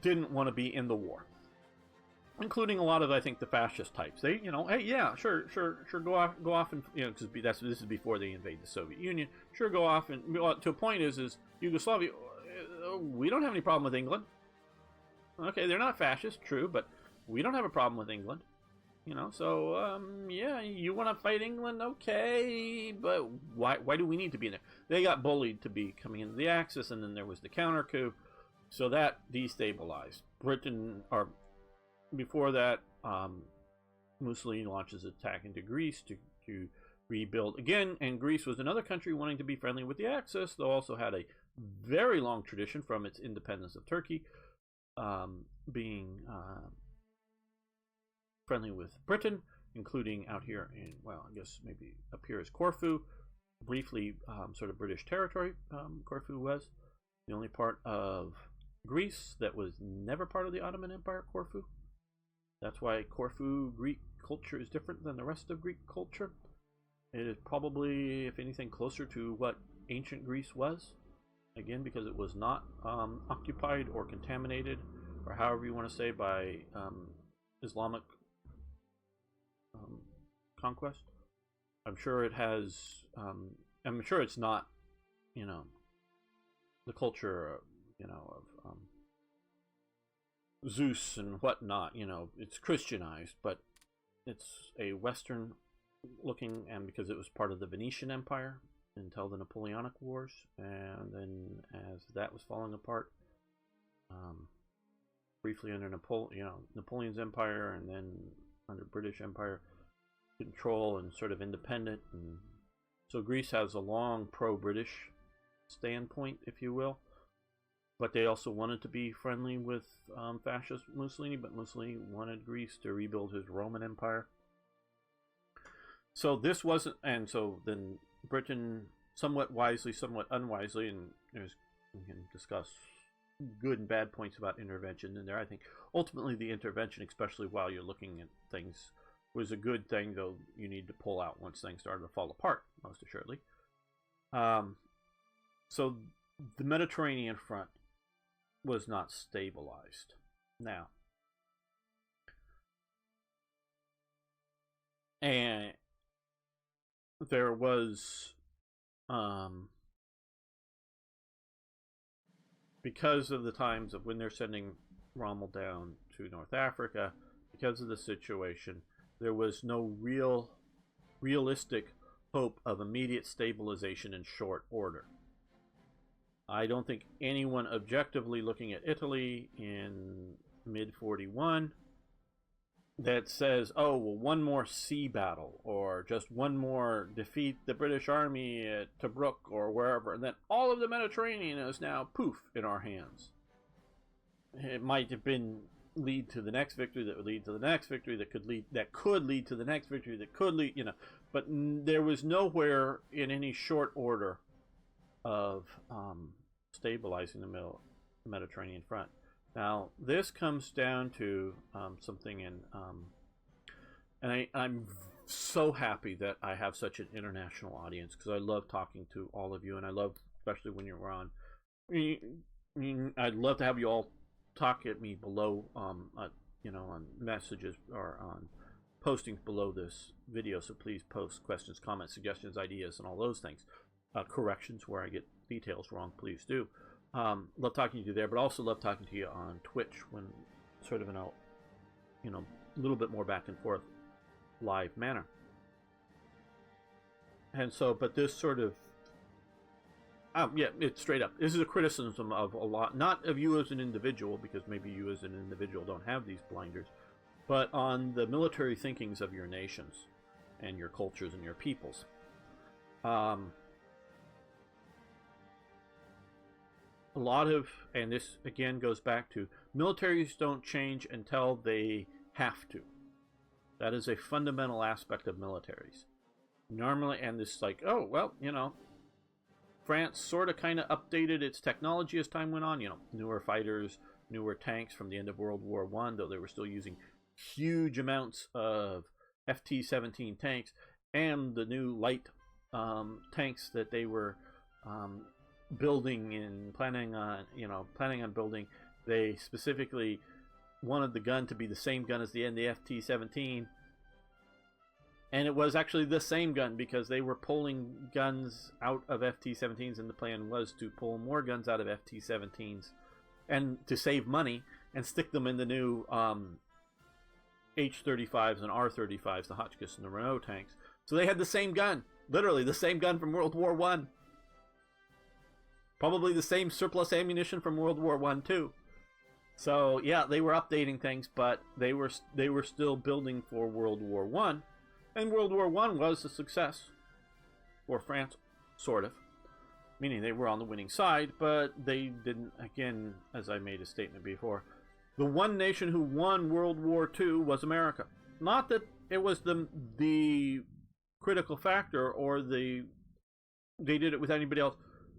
didn't want to be in the war, including a lot of, I think, the fascist types. They, hey, yeah, sure, go off, and because this is before they invade the Soviet Union. Sure, go off, and to a point is Yugoslavia. We don't have any problem with England. Okay, they're not fascist, true, but we don't have a problem with England. So yeah, you want to fight England, okay, but why do we need to be in there? They got bullied to be coming into the Axis, and then there was the counter coup, so that destabilized Britain. Or before that, Mussolini launches an attack into Greece to rebuild again, and Greece was another country wanting to be friendly with the Axis, though also had a very long tradition from its independence of Turkey, being friendly with Britain, including out here in, well, I guess maybe up here is Corfu, briefly sort of British territory. Corfu was the only part of Greece that was never part of the Ottoman Empire, Corfu. That's why Corfu Greek culture is different than the rest of Greek culture. It is probably, if anything, closer to what ancient Greece was. Again, because it was not occupied or contaminated, or however you want to say, by Islamic conquest. I'm sure it has. I'm sure it's not, the culture, of Zeus and whatnot. It's Christianized, but it's a Western looking, and because it was part of the Venetian Empire until the Napoleonic Wars, and then as that was falling apart, briefly under Napoleon's empire, and then under British Empire control and sort of independent. And so Greece has a long pro-British standpoint, if you will, but they also wanted to be friendly with fascist Mussolini, but Mussolini wanted Greece to rebuild his Roman Empire. So this wasn't, and so then Britain, somewhat wisely, somewhat unwisely, and we can discuss good and bad points about intervention in there. I think ultimately the intervention, especially while you're looking at things, was a good thing, though you need to pull out once things started to fall apart, most assuredly. So the Mediterranean front was not stabilized. Now, And there was, because of the times of when they're sending Rommel down to North Africa, because of the situation, there was no realistic hope of immediate stabilization in short order. I don't think anyone objectively looking at Italy in mid-41 that says, oh, well, one more sea battle or just one more defeat the British Army at Tobruk or wherever, and then all of the Mediterranean is now poof in our hands. It might have been lead to the next victory that would lead to the next victory that could lead to the next victory that could lead, but there was nowhere in any short order of stabilizing the Mediterranean front. Now this comes down to something and I'm so happy that I have such an international audience, because I love talking to all of you, and I love, especially when you're on, I'd love to have you all talk at me below, on messages or on postings below this video. So please post questions, comments, suggestions, ideas, and all those things. Corrections where I get details wrong, please do. Love talking to you there, but also love talking to you on Twitch when sort of in a little bit more back and forth live manner. And so, but this sort of yeah, it's straight up. This is a criticism of a lot, not of you as an individual, because maybe you as an individual don't have these blinders, but on the military thinkings of your nations and your cultures and your peoples. A lot of, and this again goes back to, militaries don't change until they have to. That is a fundamental aspect of militaries. Normally, and this like, oh, well, France sort of kind of updated its technology as time went on. Newer fighters, newer tanks from the end of World War I, though they were still using huge amounts of FT-17 tanks, and the new light tanks that they were building and planning on building. They specifically wanted the gun to be the same gun as the FT-17. And it was actually the same gun, because they were pulling guns out of FT-17s, and the plan was to pull more guns out of FT-17s and to save money and stick them in the new H-35s and R-35s, the Hotchkiss and the Renault tanks. So they had the same gun, literally the same gun from World War I. Probably the same surplus ammunition from World War I too. So yeah, they were updating things, but they were still building for World War I. And World War I was a success for France, sort of. Meaning they were on the winning side, but they didn't, again, as I made a statement before, the one nation who won World War II was America. Not that it was the critical factor, or they did it with anybody else.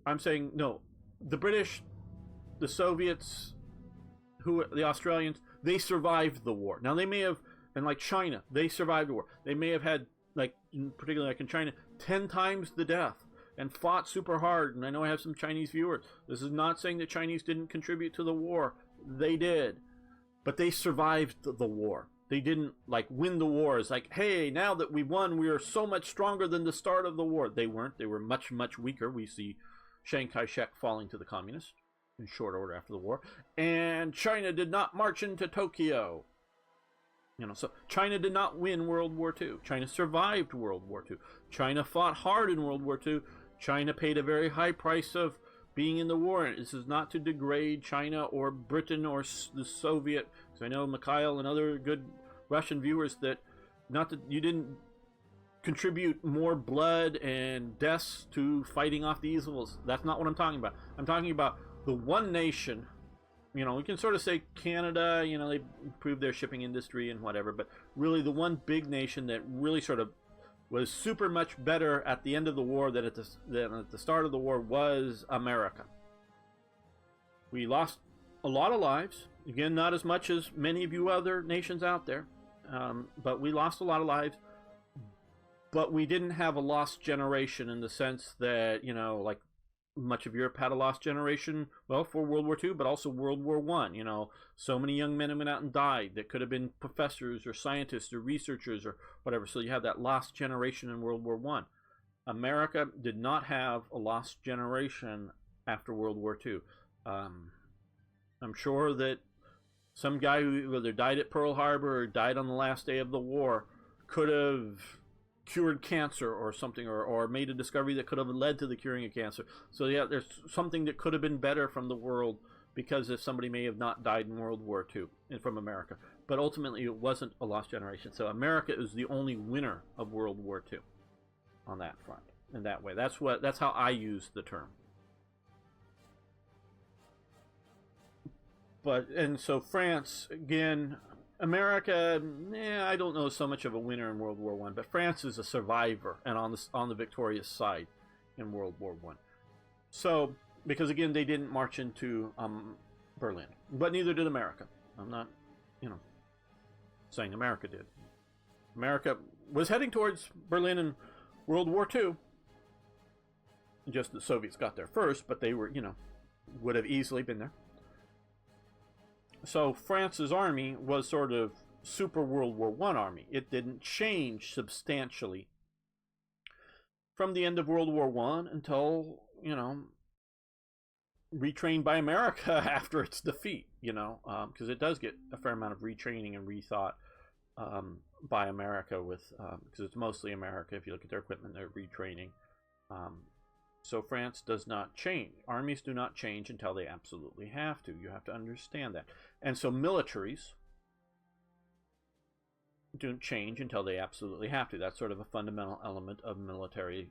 I'm saying, no, the British, the Soviets, the Australians, they survived the war. Now they may have, and like China, they survived the war. They may have had, particularly like in China, 10 times the death and fought super hard. And I know I have some Chinese viewers. This is not saying that Chinese didn't contribute to the war. They did. But they survived the war. They didn't win the war. It's like, hey, now that we won, we are so much stronger than the start of the war. They weren't. They were much, much weaker. We see Chiang Kai-shek falling to the communists in short order after the war. And China did not march into Tokyo. So China did not win World War II. China survived World War II. China fought hard in World War II. China paid a very high price of being in the war. And this is not to degrade China or Britain or the Soviet. Because I know Mikhail and other good Russian viewers, that not that you didn't contribute more blood and deaths to fighting off the evils. That's not what I'm talking about. I'm talking about the one nation. We can sort of say Canada, they improved their shipping industry and whatever, but really the one big nation that really sort of was super much better at the end of the war than at the start of the war was America. We lost a lot of lives. Again, not as much as many of you other nations out there, but we lost a lot of lives. But we didn't have a lost generation in the sense that, much of Europe had a lost generation, well, for World War II, but also World War I. You know, so many young men went out and died that could have been professors or scientists or researchers or whatever. So you have that lost generation in World War I. America did not have a lost generation after World War II. I'm sure that some guy who either died at Pearl Harbor or died on the last day of the war could have cured cancer or something, or made a discovery that could have led to the curing of cancer. So yeah, there's something that could have been better from the world because if somebody may have not died in World War II and from America. But ultimately it wasn't a lost generation. So America is the only winner of World War II on that front, in that way. That's how I use the term. But, and so France, again, America, I don't know so much of a winner in World War I, but France is a survivor and on the victorious side in World War I. So, because again, they didn't march into Berlin, but neither did America. I'm not, saying America did. America was heading towards Berlin in World War II. Just the Soviets got there first, but they were, would have easily been there. So France's army was sort of super World War I army. It didn't change substantially from the end of World War I until, retrained by America after its defeat, because it does get a fair amount of retraining and rethought by America with, because it's mostly America. If you look at their equipment, they're retraining. So France does not change. Armies do not change until they absolutely have to. You have to understand that. And so militaries don't change until they absolutely have to. That's sort of a fundamental element of military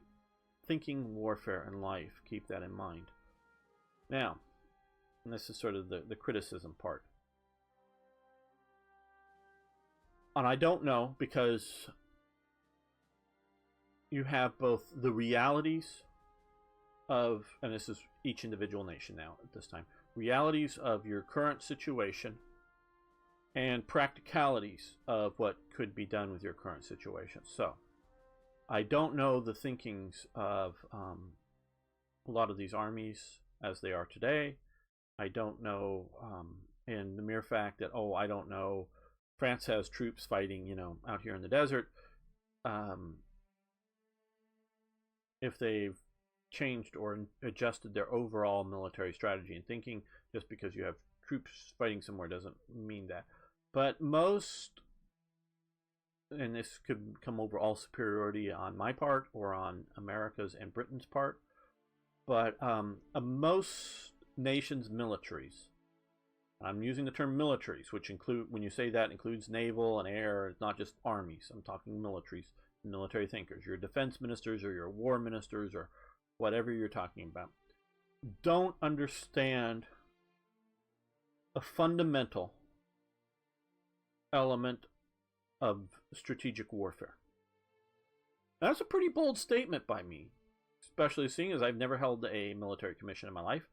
thinking, warfare, and life. Keep that in mind. Now, and this is sort of the criticism part. And I don't know, because you have both the realities of, and this is each individual nation now at this time, realities of your current situation and practicalities of what could be done with your current situation. So I don't know the thinkings of a lot of these armies as they are today. I don't know, and the mere fact that, I don't know, France has troops fighting, out here in the desert, if they've changed or adjusted their overall military strategy and thinking. Just because you have troops fighting somewhere doesn't mean that. But most, and this could come over all superiority on my part or on America's and Britain's part, but most nations' militaries, I'm using the term militaries, which include, when you say that, includes naval and air. It's not just armies. I'm talking militaries, military thinkers, your defense ministers or your war ministers or whatever you're talking about, don't understand a fundamental element of strategic warfare. That's a pretty bold statement by me, especially seeing as I've never held a military commission in my life.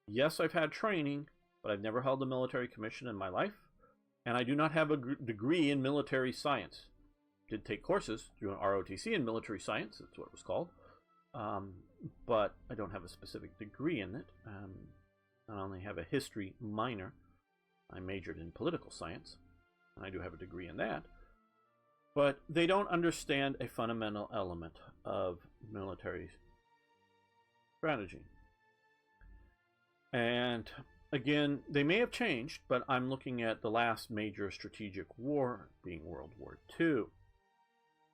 Yes, I've had training, but I've never held a military commission in my life, and I do not have a degree in military science. Did take courses through an ROTC in military science, that's what it was called. But I don't have a specific degree in it. I only have a history minor. I majored in political science, and I do have a degree in that. But they don't understand a fundamental element of military strategy. And again, they may have changed, but I'm looking at the last major strategic war being World War II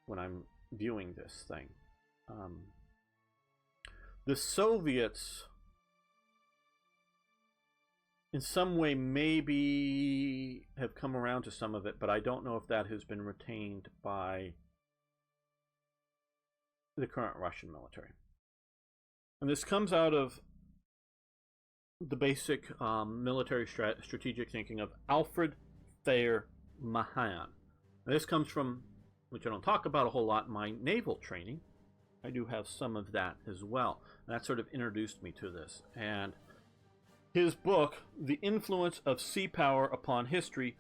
when I'm viewing this thing. The Soviets, in some way, maybe have come around to some of it, but I don't know if that has been retained by the current Russian military. And this comes out of the basic military strategic thinking of Alfred Thayer Mahan. This comes from, which I don't talk about a whole lot, my naval training. I do have some of that as well. And that sort of introduced me to this. And his book, The Influence of Sea Power Upon History,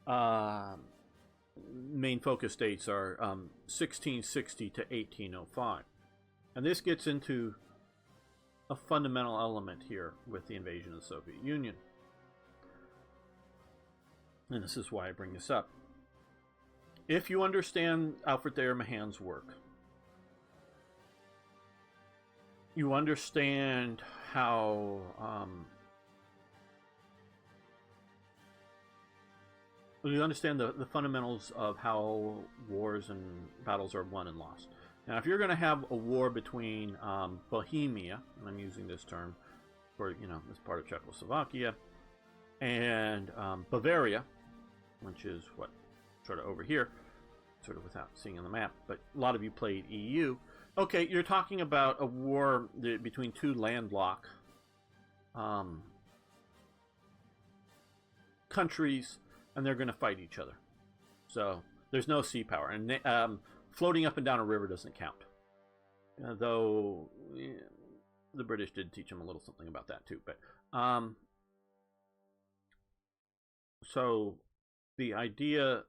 main focus dates are 1660 to 1805. And this gets into a fundamental element here with the invasion of the Soviet Union. And this is why I bring this up. If you understand Alfred Thayer Mahan's work, you understand how you understand the fundamentals of how wars and battles are won and lost. Now, if you're going to have a war between Bohemia, and I'm using this term for, this part of Czechoslovakia, and Bavaria, which is what, sort of over here, sort of without seeing on the map, but a lot of you played EU. Okay, you're talking about a war between two landlocked countries, and they're going to fight each other. So there's no sea power, and floating up and down a river doesn't count. Though the British did teach them a little something about that too. But so the idea,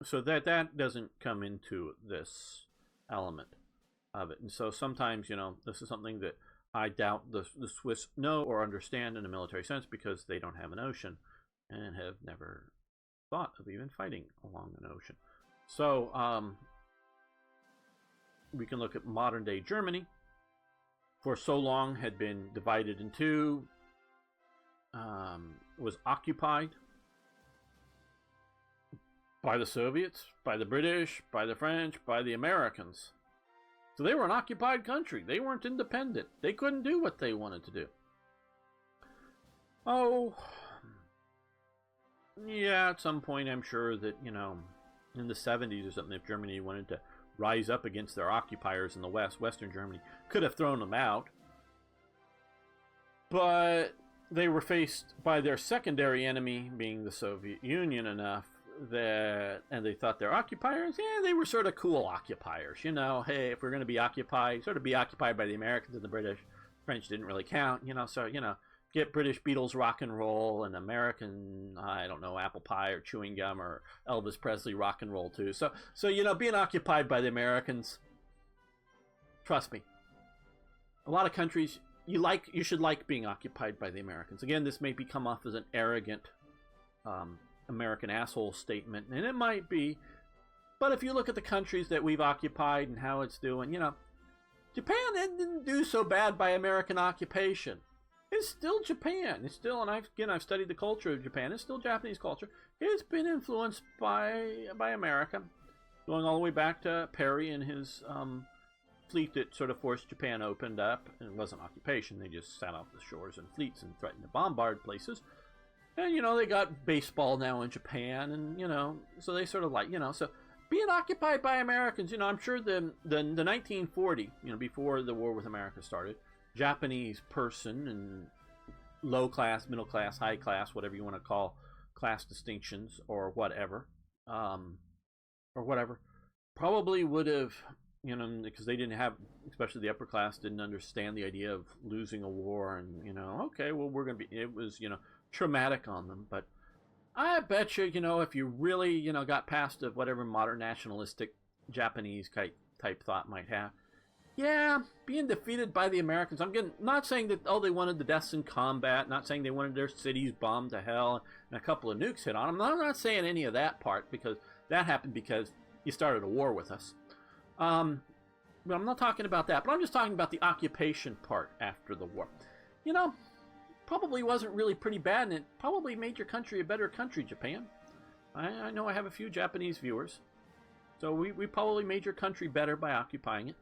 so that doesn't come into this element of it. And so sometimes, this is something that I doubt the Swiss know or understand in a military sense, because they don't have an ocean and have never thought of even fighting along an ocean. So we can look at modern day Germany. For so long had been divided in two, was occupied by the Soviets, by the British, by the French, by the Americans. So they were an occupied country. They weren't independent. They couldn't do what they wanted to do. Oh, yeah, at some point I'm sure that, in the 70s or something, if Germany wanted to rise up against their occupiers in the West, Western Germany could have thrown them out. But they were faced by their secondary enemy, being the Soviet Union, enough that, and they thought their occupiers, they were sort of cool occupiers. Hey, if we're going to be occupied, sort of be occupied by the Americans and the British. French didn't really count, so, get British Beatles rock and roll and American, I don't know, apple pie or chewing gum or Elvis Presley rock and roll too. So being occupied by the Americans, trust me, a lot of countries, you should like being occupied by the Americans. Again, this may come off as an arrogant American asshole statement, and it might be, but if you look at the countries that we've occupied and how it's doing, Japan didn't do so bad by American occupation. It's still Japan. It's still, and I've studied the culture of Japan. It's still Japanese culture. It's been influenced by America, going all the way back to Perry and his fleet that sort of forced Japan opened up. And it wasn't occupation. They just sat off the shores in fleets and threatened to bombard places. And, they got baseball now in Japan, and, so they sort of so being occupied by Americans, I'm sure the 1940, before the war with America started, Japanese person and low class, middle class, high class, whatever you want to call class distinctions or whatever, probably would have, because they didn't have, especially the upper class, didn't understand the idea of losing a war, and, okay, well, we're going to be, it was, traumatic on them. But I bet you, if you really, got past of whatever modern nationalistic Japanese type thought might have, being defeated by the Americans, not saying that, they wanted the deaths in combat, not saying they wanted their cities bombed to hell and a couple of nukes hit on them. I'm not saying any of that part, because that happened because you started a war with us. But I'm not talking about that, but I'm just talking about the occupation part after the war. Probably wasn't really pretty bad, and it probably made your country a better country, Japan. I know I have a few Japanese viewers, so we probably made your country better by occupying it.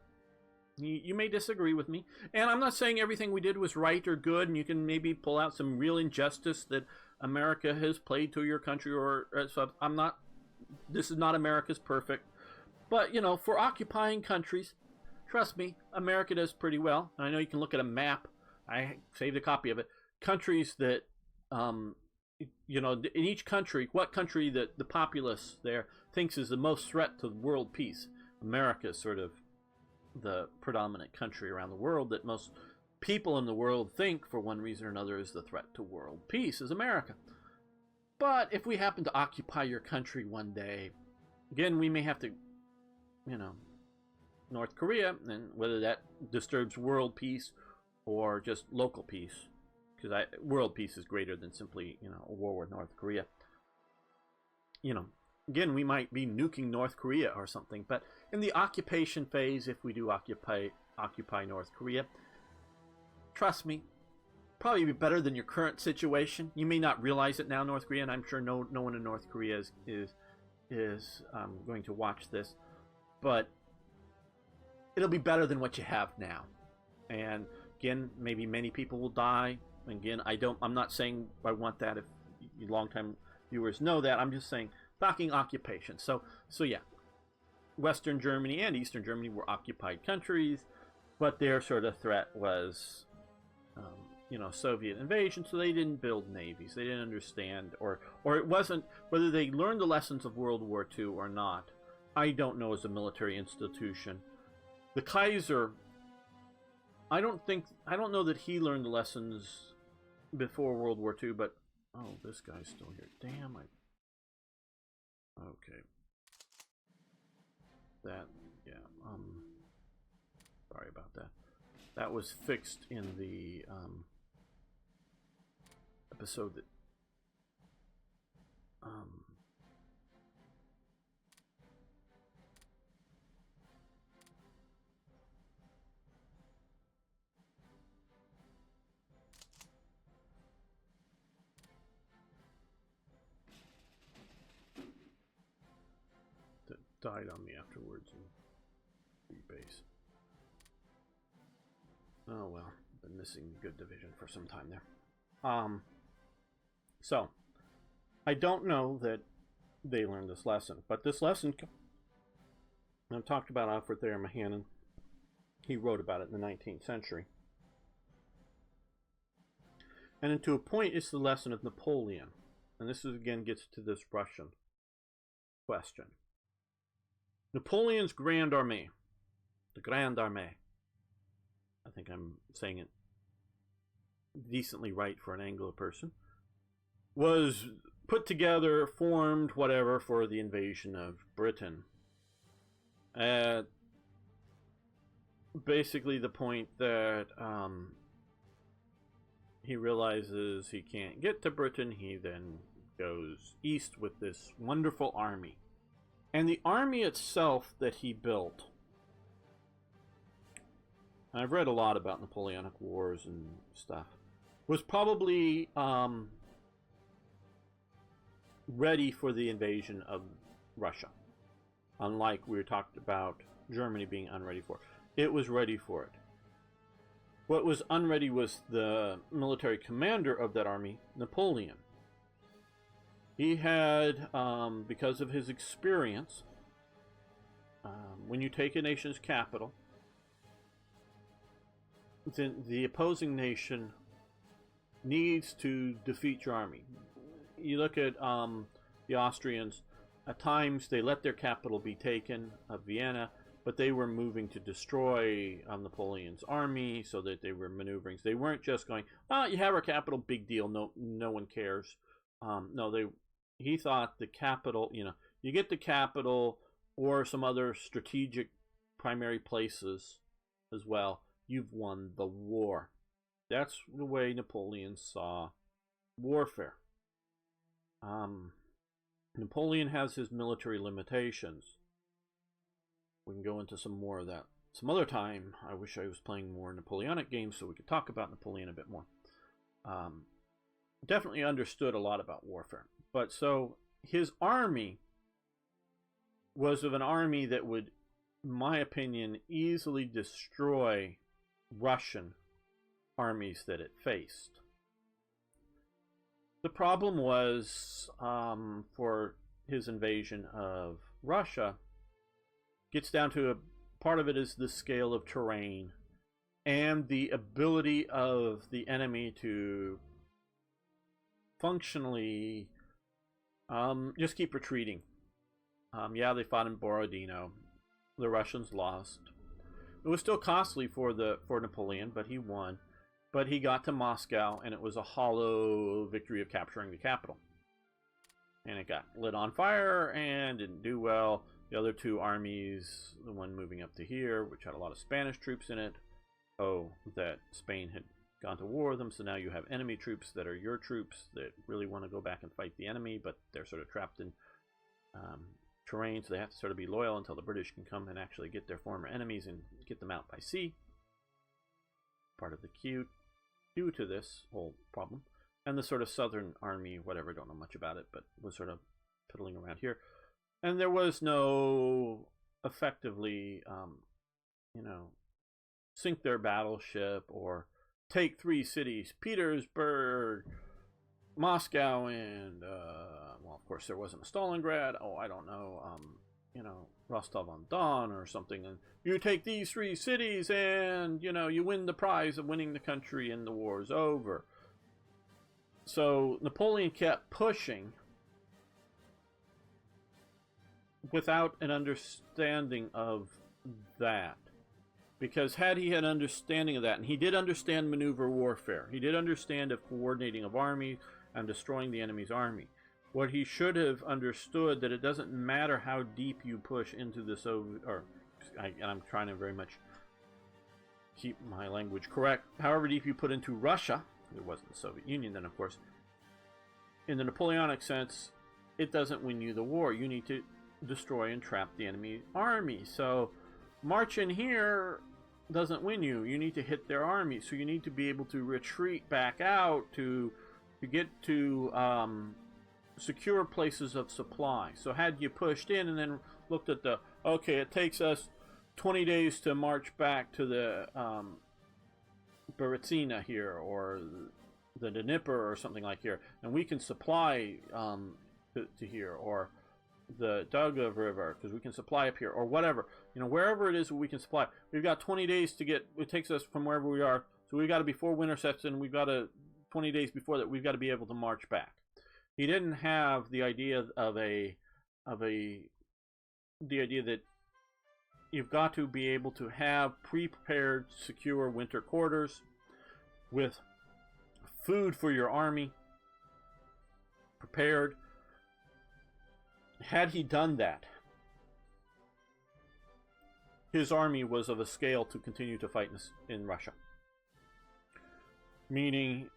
You may disagree with me, and I'm not saying everything we did was right or good, and you can maybe pull out some real injustice that America has played to your country, or so this is not America's perfect, but, for occupying countries, trust me, America does pretty well. And I know you can look at a map, I saved a copy of it, countries that, in each country, what country that the populace there thinks is the most threat to world peace. America is sort of the predominant country around the world that most people in the world think, for one reason or another, is the threat to world peace, is America. But if we happen to occupy your country one day, again, we may have to, North Korea, and whether that disturbs world peace or just local peace, because world peace is greater than simply, a war with North Korea. Again, we might be nuking North Korea or something, but in the occupation phase, if we do occupy North Korea, trust me, probably be better than your current situation. You may not realize it now, North Korea, and I'm sure no one in North Korea is going to watch this, but it'll be better than what you have now. And again, maybe many people will die. Again, I'm not saying I want that. If long-time viewers know that, I'm just saying talking occupation. So yeah, Western Germany and Eastern Germany were occupied countries, but their sort of threat was Soviet invasion, so they didn't build navies. They didn't understand, or it wasn't, whether they learned the lessons of World War II or not, I don't know, as a military institution. The Kaiser, I don't know that he learned the lessons before World War II, but, oh, this guy's still here. Damn, okay. Yeah, sorry about that. That was fixed in the, episode that, that died on me afterwards in rebase. Oh well, been missing good division for some time there. So I don't know that they learned this lesson, but this lesson, I've talked about Alfred Thayer Mahanan. He wrote about it in the 19th century. And to a point, it's the lesson of Napoleon. And this again gets to this Russian question. Napoleon's Grande Armée, the Grande Armée, I think I'm saying it decently right for an Anglo person, was put together, formed, whatever, for the invasion of Britain. Basically the point that he realizes he can't get to Britain, he then goes east with this wonderful army. And the army itself that he built, and I've read a lot about Napoleonic Wars and stuff, was probably ready for the invasion of Russia. Unlike we talked about Germany being unready for it. It was ready for it. What was unready was the military commander of that army, Napoleon. He had, because of his experience, when you take a nation's capital, then the opposing nation needs to defeat your army. You look at the Austrians, at times they let their capital be taken, of Vienna, but they were moving to destroy Napoleon's army, so that they were maneuvering. So they weren't just going, "Oh, you have our capital, big deal, no one cares." No, he thought the capital, you get the capital or some other strategic primary places as well, you've won the war. That's the way Napoleon saw warfare. Napoleon has his military limitations. We can go into some more of that some other time. I wish I was playing more Napoleonic games so we could talk about Napoleon a bit more. Definitely understood a lot about warfare. But so his army was of an army that would, in my opinion, easily destroy Russian armies that it faced. The problem was, for his invasion of Russia, gets down to part of it is the scale of terrain and the ability of the enemy to functionally just keep retreating. Yeah, they fought in Borodino. The Russians lost. It was still costly for Napoleon, but he won. But he got to Moscow, and it was a hollow victory of capturing the capital. And it got lit on fire and didn't do well. The other two armies, the one moving up to here, which had a lot of Spanish troops in it, oh, that Spain had gone to war with them, so now you have enemy troops that are your troops that really want to go back and fight the enemy, but they're sort of trapped in terrain, so they have to sort of be loyal until the British can come and actually get their former enemies and get them out by sea. Part of the cue to this whole problem. And the sort of Southern Army, whatever, don't know much about it, but was sort of piddling around here. And there was no effectively, you know, sink their battleship or take 3 cities, Petersburg, Moscow, and, well, of course, there wasn't a Stalingrad. Oh, I don't know, you know, Rostov-on-Don or something. And you take these 3 cities and, you know, you win the prize of winning the country and the war's over. So Napoleon kept pushing without an understanding of that. Because had he had understanding of that, and he did understand maneuver warfare, he did understand of coordinating of armies and destroying the enemy's army. What he should have understood, that it doesn't matter how deep you push into the Soviet, and I'm trying to very much keep my language correct, however deep you put into Russia, it wasn't the Soviet Union then, of course, in the Napoleonic sense, it doesn't win you the war. You need to destroy and trap the enemy army. So march in here doesn't win you. You need to hit their army. So you need to be able to retreat back out to get to secure places of supply. So had you pushed in and then looked at the, okay, it takes us 20 days to march back to the Berezina here, or the Dnieper or something like here, and we can supply to here, or the Daugava River, because we can supply up here, or whatever, you know, wherever it is we can supply. We've got 20 days to get, it takes us from wherever we are, so we've got to, before winter sets in, we've got to, 20 days before that, we've got to be able to march back. He didn't have the idea of the idea that you've got to be able to have pre-prepared, secure winter quarters with food for your army prepared. Had he done that, his army was of a scale to continue to fight in Russia. Meaning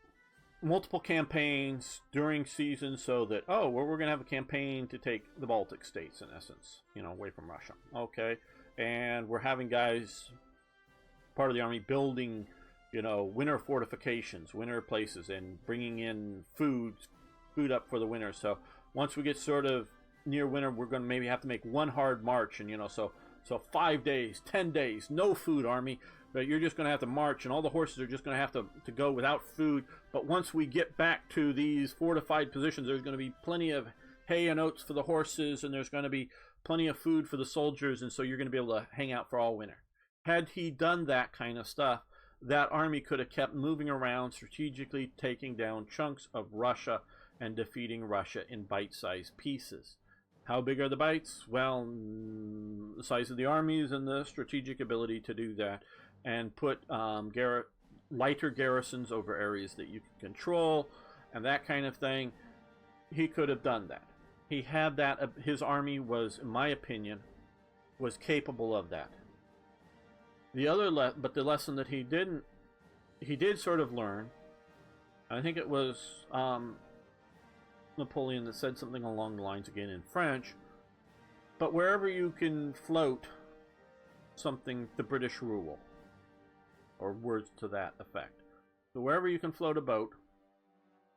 multiple campaigns during season, so that, oh, well, we're going to have a campaign to take the Baltic states, in essence, you know, away from Russia. Okay. And we're having guys, part of the army, building, you know, winter fortifications, winter places, and bringing in food up for the winter. So once we get sort of near winter, we're going to maybe have to make one hard march, and, you know, so 5 days, 10 days, no food, army, but you're just going to have to march, and all the horses are just going to have to go without food. But once we get back to these fortified positions, there's going to be plenty of hay and oats for the horses, and there's going to be plenty of food for the soldiers, and so you're going to be able to hang out for all winter. Had he done that kind of stuff, that army could have kept moving around, strategically taking down chunks of Russia and defeating Russia in bite-sized pieces. How big are the bites? Well, the size of the armies and the strategic ability to do that, and put lighter garrisons over areas that you can control, and that kind of thing. He could have done that. He had that. His army was, in my opinion, was capable of that. The other, but the lesson that he did sort of learn, I think it was Napoleon that said something along the lines, again in French, but wherever you can float something, the British rule, or words to that effect. So wherever you can float a boat,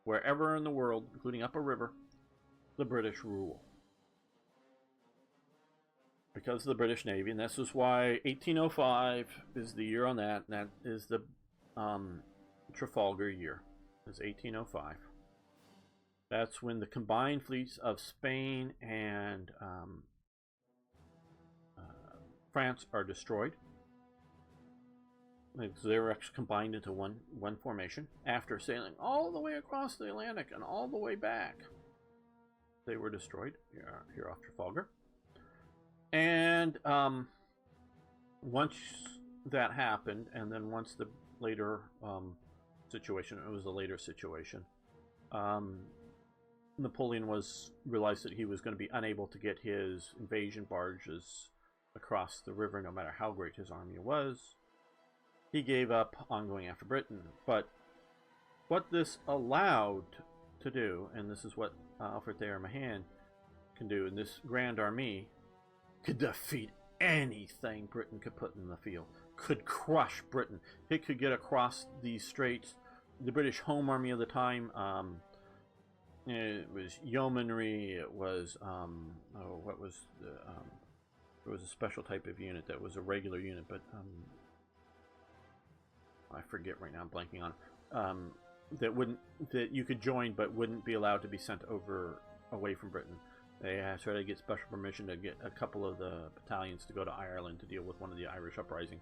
wherever in the world, including up a river, the British rule. Because of the British Navy, and this is why 1805 is the year on that, and that is the Trafalgar year, is 1805. That's when the combined fleets of Spain and France are destroyed. So they were actually combined into one formation after sailing all the way across the Atlantic and all the way back. They were destroyed here off Trafalgar. And once that happened, and then once the later situation, it was a later situation, Napoleon realized that he was going to be unable to get his invasion barges across the river, no matter how great his army was. he gave up on going after Britain. But what this allowed to do, and this is what Alfred Thayer Mahan can do, and this Grand Army could defeat anything Britain could put in the field, could crush Britain. It could get across these straits. The British Home Army of the time, it was yeomanry, it was, what was the, it was a special type of unit that was a regular unit, but I forget right now, I'm blanking on, that you could join but wouldn't be allowed to be sent away from Britain. They started to get special permission to get a couple of the battalions to go to Ireland to deal with one of the Irish uprising.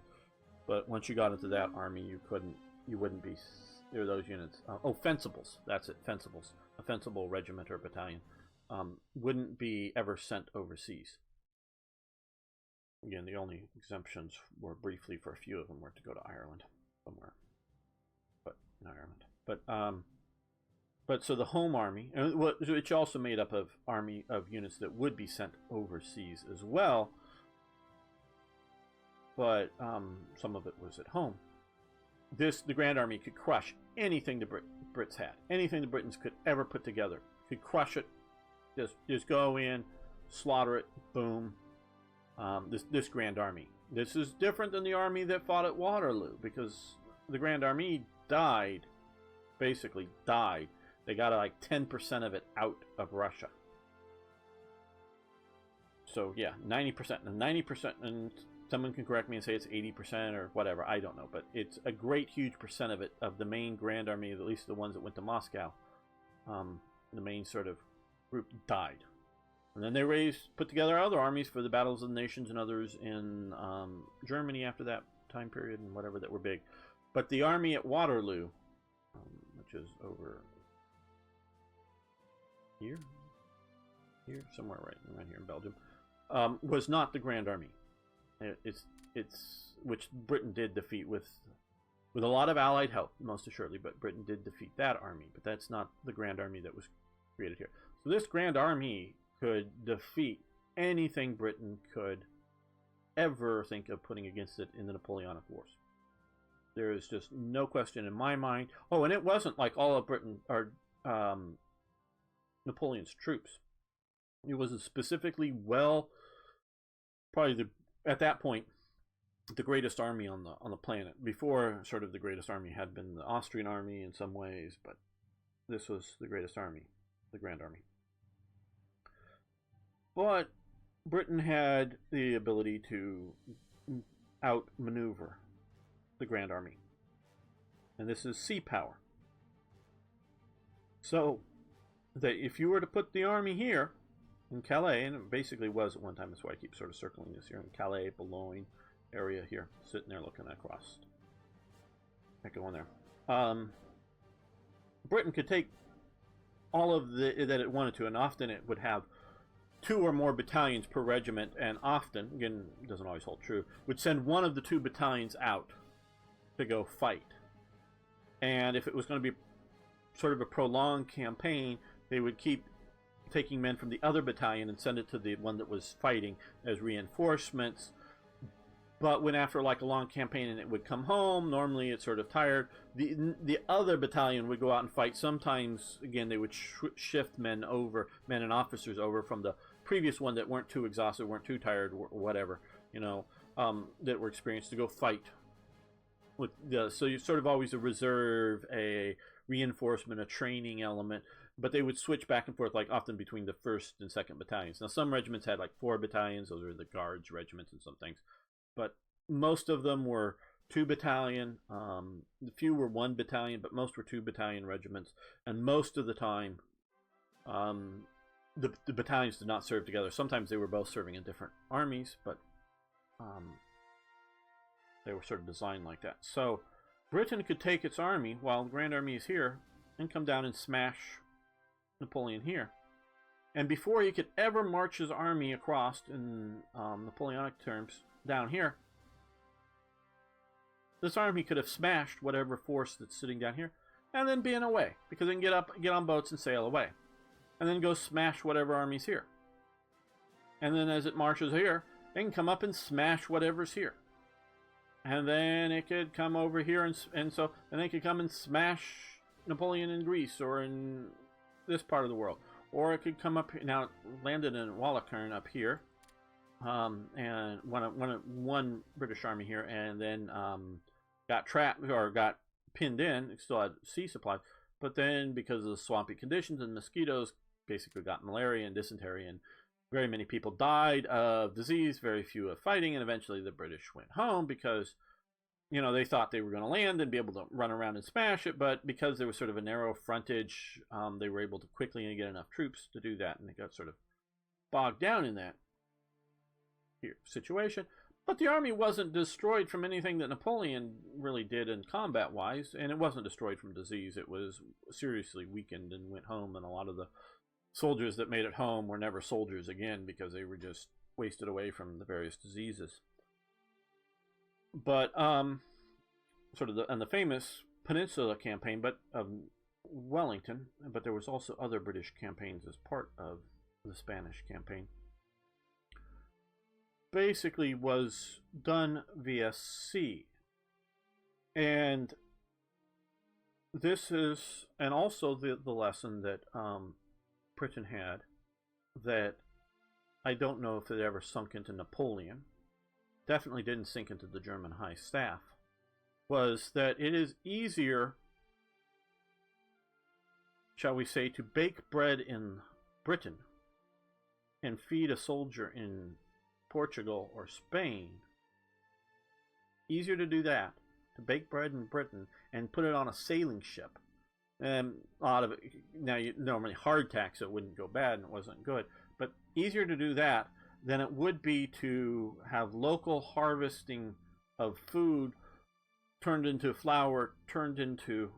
But once you got into that army, you wouldn't be, there were those units. Fencibles, that's it, fencibles. A fencible regiment or battalion wouldn't be ever sent overseas. Again, the only exemptions were briefly for a few of them were to go to Ireland somewhere, but in Ireland. But so the Home Army, which also made up of units that would be sent overseas as well, but some of it was at home. The Grand Army could crush anything the Brits had, anything the Britons could ever put together. Could crush it, just go in, slaughter it, boom. This Grand Army. This is different than the army that fought at Waterloo, because the Grand Army died, basically died. They got like 10% of it out of Russia. So yeah, 90%. And 90%, and someone can correct me and say it's 80% or whatever, I don't know. But it's a great, huge percent of it, of the main Grand Army, at least the ones that went to Moscow. The main sort of group died. And then they put together other armies for the Battles of the Nations and others in Germany after that time period and whatever that were big. But the army at Waterloo, which is over here, somewhere right here in Belgium, was not the Grand Army. It's which Britain did defeat with a lot of Allied help, most assuredly. But Britain did defeat that army. But that's not the Grand Army that was created here. So this Grand Army could defeat anything Britain could ever think of putting against it in the Napoleonic Wars. There is just no question in my mind. Oh, and it wasn't like all of Britain or Napoleon's troops. It was a specifically probably at that point, the greatest army on the planet. Before, sort of the greatest army had been the Austrian army in some ways, but this was the greatest army, the Grand Army. But Britain had the ability to outmaneuver the Grand Army. And this is sea power. So, that if you were to put the army here in Calais, and it basically was at one time, that's why I keep sort of circling this here, in Calais, Boulogne area here, sitting there looking across. I go in there. Britain could take all of that it wanted to, and often it would have 2 or more battalions per regiment, and often, again, it doesn't always hold true, would send one of the 2 battalions out to go fight. And if it was going to be sort of a prolonged campaign, they would keep taking men from the other battalion and send it to the one that was fighting as reinforcements. But when after like a long campaign and it would come home, normally it's sort of tired, the other battalion would go out and fight. Sometimes, again, they would shift men and officers over from the previous one that weren't too exhausted, weren't too tired, or whatever, that were experienced, to go fight. So you sort of always a reserve, a reinforcement, a training element, but they would switch back and forth, like often between the 1st and 2nd battalions. Now some regiments had like 4 battalions, those are the guards regiments and some things, but most of them were 2 battalion. A few were 1 battalion, but most were 2 battalion regiments. And most of the time, the battalions did not serve together. Sometimes they were both serving in different armies, but they were sort of designed like that. So Britain could take its army while the Grand Army is here and come down and smash Napoleon here. And before he could ever march his army across, in Napoleonic terms, down here, this army could have smashed whatever force that's sitting down here and then been away, because they can get on boats and sail away, and then go smash whatever army's here. And then as it marches here, they can come up and smash whatever's here. and then it could come over here, and they could come and smash Napoleon in Greece or in this part of the world, or it could come up here. Now it landed in Wallackern up here, and one British army here, and then got trapped or got pinned in. It still had sea supplies, but then because of the swampy conditions and mosquitoes, basically got malaria and dysentery, and very many people died of disease, very few of fighting, and eventually the British went home because, you know, they thought they were going to land and be able to run around and smash it, but because there was sort of a narrow frontage, they were able to quickly get enough troops to do that, and they got sort of bogged down in that situation. But the army wasn't destroyed from anything that Napoleon really did in combat-wise, and it wasn't destroyed from disease. It was seriously weakened and went home, and a lot of the soldiers that made it home were never soldiers again because they were just wasted away from the various diseases. But sort of the famous Peninsula campaign, but of Wellington, but there was also other British campaigns as part of the Spanish campaign, basically was done via sea. And this is, and also the lesson that Britain had, that I don't know if it ever sunk into Napoleon, definitely didn't sink into the German high staff, was that it is easier, shall we say, to bake bread in Britain and feed a soldier in Portugal or Spain. Easier to do that, to bake bread in Britain and put it on a sailing ship. And a lot of it, now you normally hardtack, so it wouldn't go bad and it wasn't good, but easier to do that than it would be to have local harvesting of food turned into flour, turned into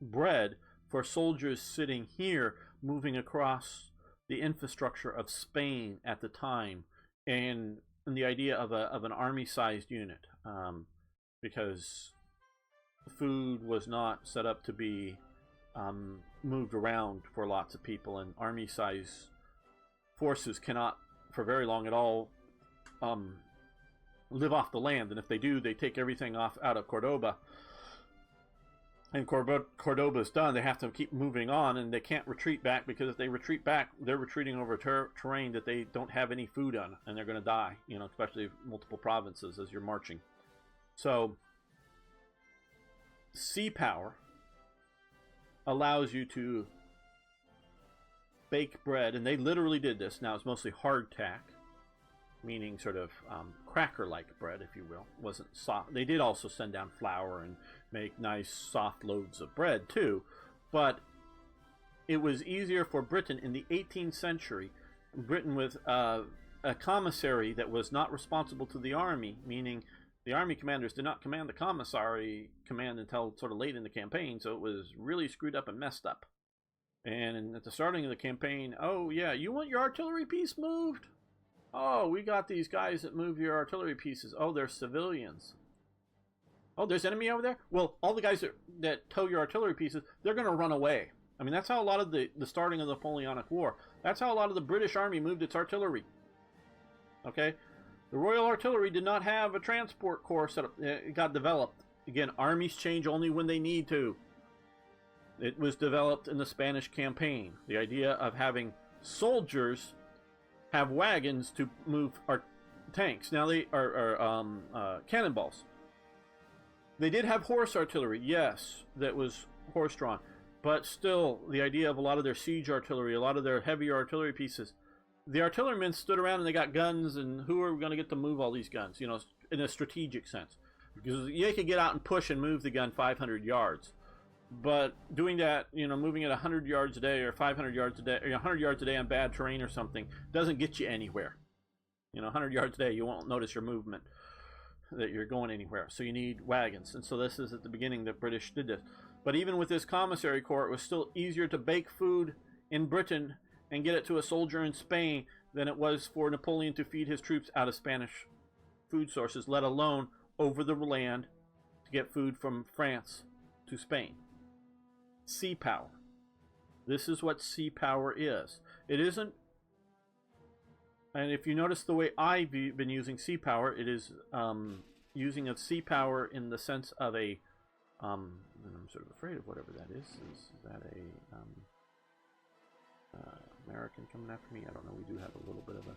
bread for soldiers sitting here, moving across the infrastructure of Spain at the time, and the idea of an army-sized unit, because food was not set up to be moved around for lots of people, and army-sized forces cannot, for very long at all, live off the land. And if they do, they take everything out of Cordoba. And Cordoba's done, they have to keep moving on, and they can't retreat back, because if they retreat back, they're retreating over terrain that they don't have any food on, and they're going to die, you know, especially multiple provinces as you're marching. So sea power allows you to bake bread, and they literally did this. Now it's mostly hardtack, meaning sort of cracker-like bread, if you will. It wasn't soft. They did also send down flour and make nice soft loaves of bread too, but it was easier for Britain in the 18th century. Britain with a commissary that was not responsible to the army, meaning the army commanders did not command the commissary command until sort of late in the campaign, so it was really screwed up and messed up. And at the starting of the campaign, oh yeah, you want your artillery piece moved? Oh, we got these guys that move your artillery pieces. Oh, they're civilians. Oh, there's enemy over there? Well, all the guys that tow your artillery pieces, they're going to run away. I mean, that's how a lot of the starting of the Napoleonic War, that's how a lot of the British Army moved its artillery. Okay? The Royal Artillery did not have a transport corps set up. It got developed. Again, armies change only when they need to. It was developed in the Spanish campaign. The idea of having soldiers have wagons to move our tanks. Now they are cannonballs. They did have horse artillery, yes, that was horse-drawn. But still, the idea of a lot of their siege artillery, a lot of their heavier artillery pieces, the artillerymen stood around and they got guns, and who are we going to get to move all these guns, you know, in a strategic sense? Because they could get out and push and move the gun 500 yards. But doing that, you know, moving it 100 yards a day or 500 yards a day, or 100 yards a day on bad terrain or something, doesn't get you anywhere. You know, 100 yards a day, you won't notice your movement, that you're going anywhere. So you need wagons. And so this is at the beginning that British did this. But even with this commissary corps, it was still easier to bake food in Britain and get it to a soldier in Spain than it was for Napoleon to feed his troops out of Spanish food sources, let alone over the land to get food from France to Spain. Sea power. This is what sea power is. It isn't, and if you notice the way I've been using sea power, it is using of sea power in the sense of a, and I'm sort of afraid of whatever that is. Is that a American coming after me? I don't know. We do have a little bit of a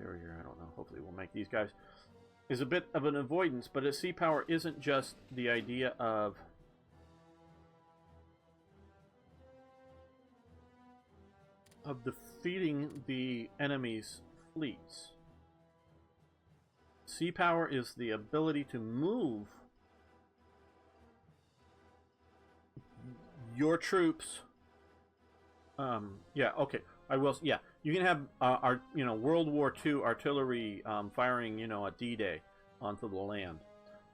barrier. I don't know. Hopefully we'll make these guys. Is a bit of an avoidance, but a sea power isn't just the idea of defeating the enemy's fleets. Sea power is the ability to move your troops. Yeah, okay. I will. Yeah, you can have World War II artillery firing, at D-Day onto the land.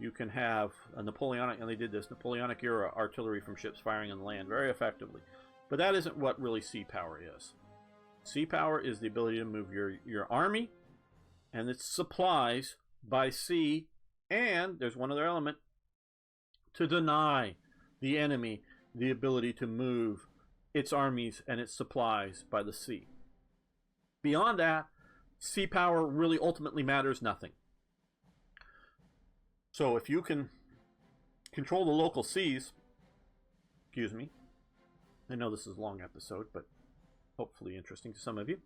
You can have a Napoleonic, and they did this Napoleonic era artillery from ships firing on land very effectively. But that isn't what really sea power is. Sea power is the ability to move your army and its supplies by sea, and there's one other element, to deny the enemy the ability to move its armies and its supplies by the sea. Beyond that, sea power really ultimately matters nothing. So if you can control the local seas, excuse me, I know this is a long episode, but hopefully interesting to some of you.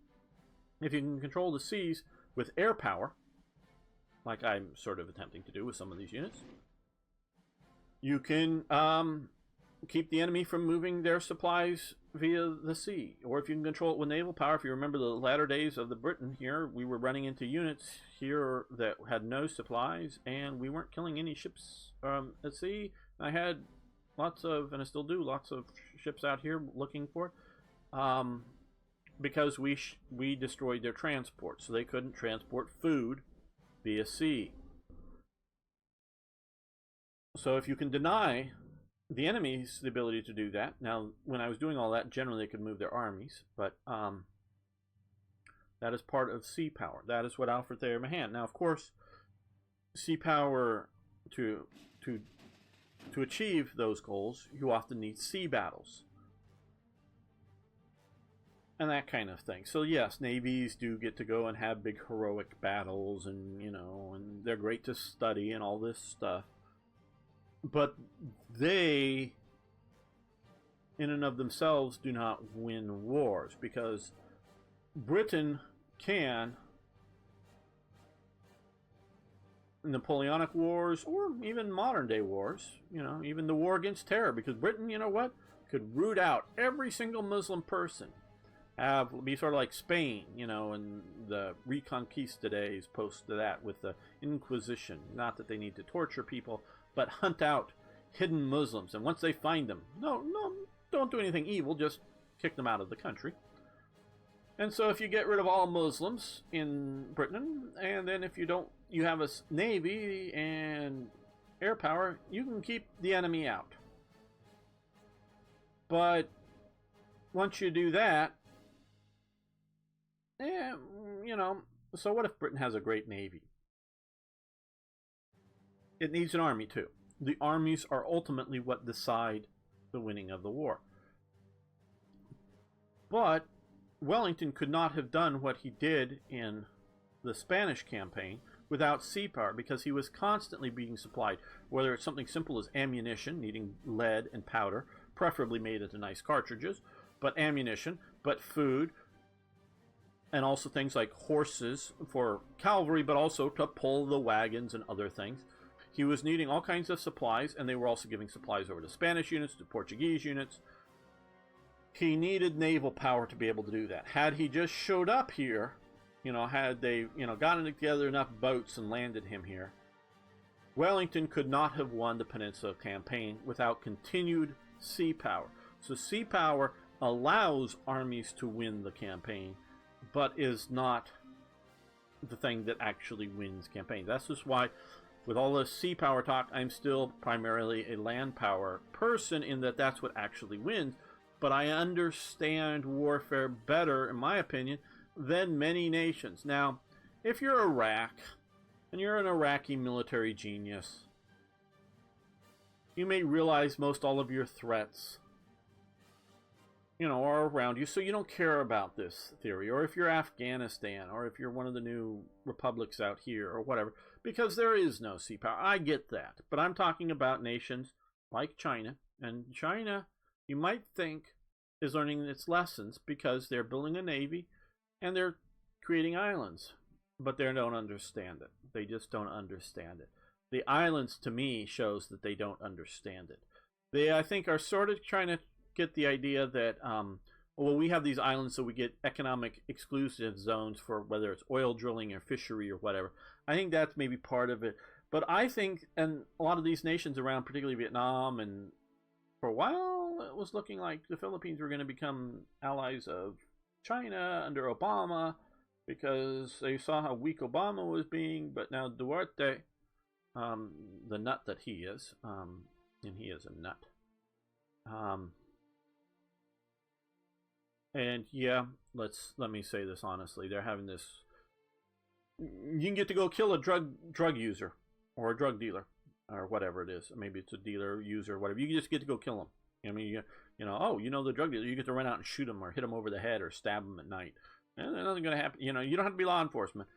If you can control the seas with air power, like I'm sort of attempting to do with some of these units, you can keep the enemy from moving their supplies via the sea. Or if you can control it with naval power, if you remember the latter days of the Britain here, we were running into units here that had no supplies, and we weren't killing any ships at sea. I had lots of, and I still do, lots of ships out here looking for it, because we destroyed their transport, so they couldn't transport food via sea. So if you can deny the enemies the ability to do that, now when I was doing all that, generally they could move their armies, but that is part of sea power. That is what Alfred Thayer Mahan. Now, of course, sea power to achieve those goals, you often need sea battles and that kind of thing. So yes, navies do get to go and have big heroic battles, and and they're great to study and all this stuff. But they, in and of themselves, do not win wars, because Britain can, Napoleonic wars, or even modern day wars, even the war against terror, because Britain, could root out every single Muslim person, be sort of like Spain, and the Reconquista days post to that with the Inquisition. Not that they need to torture people, but hunt out hidden Muslims, and once they find them, don't do anything evil, just kick them out of the country. And so if you get rid of all Muslims in Britain, and then if you have a navy and air power, you can keep the enemy out. But once you do that, so what if Britain has a great navy? It needs an army too. The armies are ultimately what decide the winning of the war. But Wellington could not have done what he did in the Spanish campaign without sea power, because he was constantly being supplied, whether it's something simple as ammunition, needing lead and powder, preferably made into nice cartridges, but ammunition, but food, and also things like horses for cavalry, but also to pull the wagons and other things. He was needing all kinds of supplies, and they were also giving supplies over to Spanish units, to Portuguese units. He needed naval power to be able to do that. Had he just showed up here, had they, gotten together enough boats and landed him here, Wellington could not have won the Peninsula Campaign without continued sea power. So sea power allows armies to win the campaign, but is not the thing that actually wins campaigns. That's just why, with all this sea power talk, I'm still primarily a land power person, in that that's what actually wins. But I understand warfare better, in my opinion, than many nations. Now, if you're Iraq, and you're an Iraqi military genius, you may realize most all of your threats, are around you, so you don't care about this theory. Or if you're Afghanistan, or if you're one of the new republics out here, or whatever, because there is no sea power. I get that. But I'm talking about nations like China. And China, you might think, is learning its lessons because they're building a navy and they're creating islands. But they don't understand it. They just don't understand it. The islands, to me, shows that they don't understand it. They, I think, are sort of trying to get the idea that, well, we have these islands so we get economic exclusive zones for whether it's oil drilling or fishery or whatever. I think that's maybe part of it. But I think, and a lot of these nations around, particularly Vietnam, and for a while, it was looking like the Philippines were going to become allies of China under Obama because they saw how weak Obama was being. But now Duarte, the nut that he is, and he is a nut. And yeah, let me say this honestly. They're having this. You can get to go kill a drug user or a drug dealer or whatever it is. Maybe it's a dealer, user, whatever. You just get to go kill them. I mean, you know, oh, you know the drug dealer. You get to run out and shoot him or hit him over the head or stab him at night. And there's nothing going to happen. You know, you don't have to be law enforcement.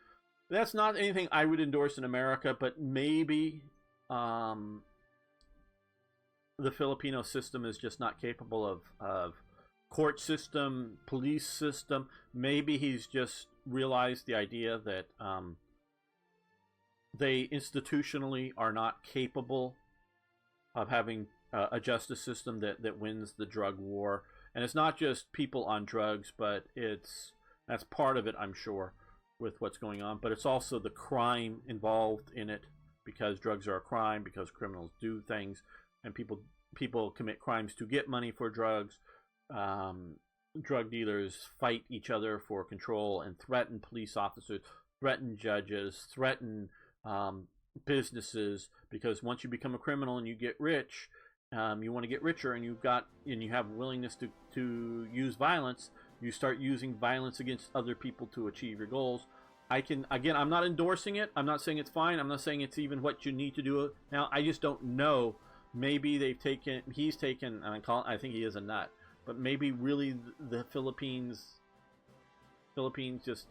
That's not anything I would endorse in America, but maybe the Filipino system is just not capable of court system, police system. Maybe he's just realized the idea that they institutionally are not capable of having a justice system that wins the drug war. And it's not just people on drugs, but that's part of it, I'm sure, with what's going on. But it's also the crime involved in it, because drugs are a crime, because criminals do things, and people commit crimes to get money for drugs. Drug dealers fight each other for control and threaten police officers, threaten judges, threaten businesses, because once you become a criminal and you get rich, you want to get richer, and you have willingness to use violence. You start using violence against other people to achieve your goals. I'm not endorsing it. I'm not saying it's fine. I'm not saying it's even what you need to do now. I just don't know. Maybe he's taken, and I think he is a nut. But maybe really the Philippines just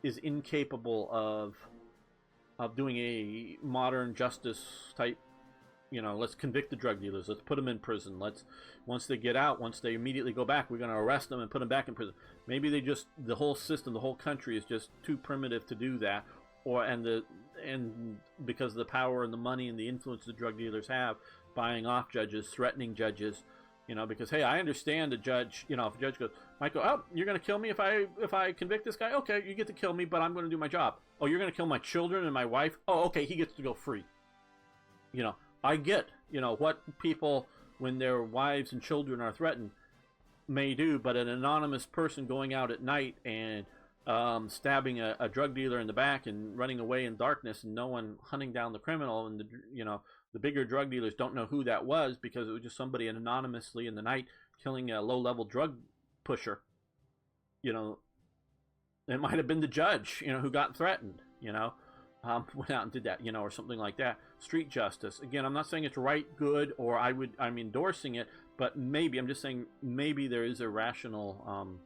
is incapable of doing a modern justice type. You know, let's convict the drug dealers. Let's put them in prison. Once they get out, once they immediately go back, we're going to arrest them and put them back in prison. Maybe the whole system, the whole country is just too primitive to do that, and because of the power and the money and the influence the drug dealers have, buying off judges, threatening judges. You know, because, hey, I understand a judge, you know, if a judge might go, oh, you're going to kill me if I convict this guy? Okay, you get to kill me, but I'm going to do my job. Oh, you're going to kill my children and my wife? Oh, okay, he gets to go free. You know, I get, you know, what people, when their wives and children are threatened, may do, but an anonymous person going out at night and stabbing a drug dealer in the back and running away in darkness and no one hunting down the criminal, and the bigger drug dealers don't know who that was because it was just somebody anonymously in the night killing a low-level drug pusher. You know, it might have been the judge, you know, who got threatened, you know, went out and did that, you know, or something like that. Street justice. Again, I'm not saying it's right, good, or I'm endorsing it, but maybe, I'm just saying maybe there is a rational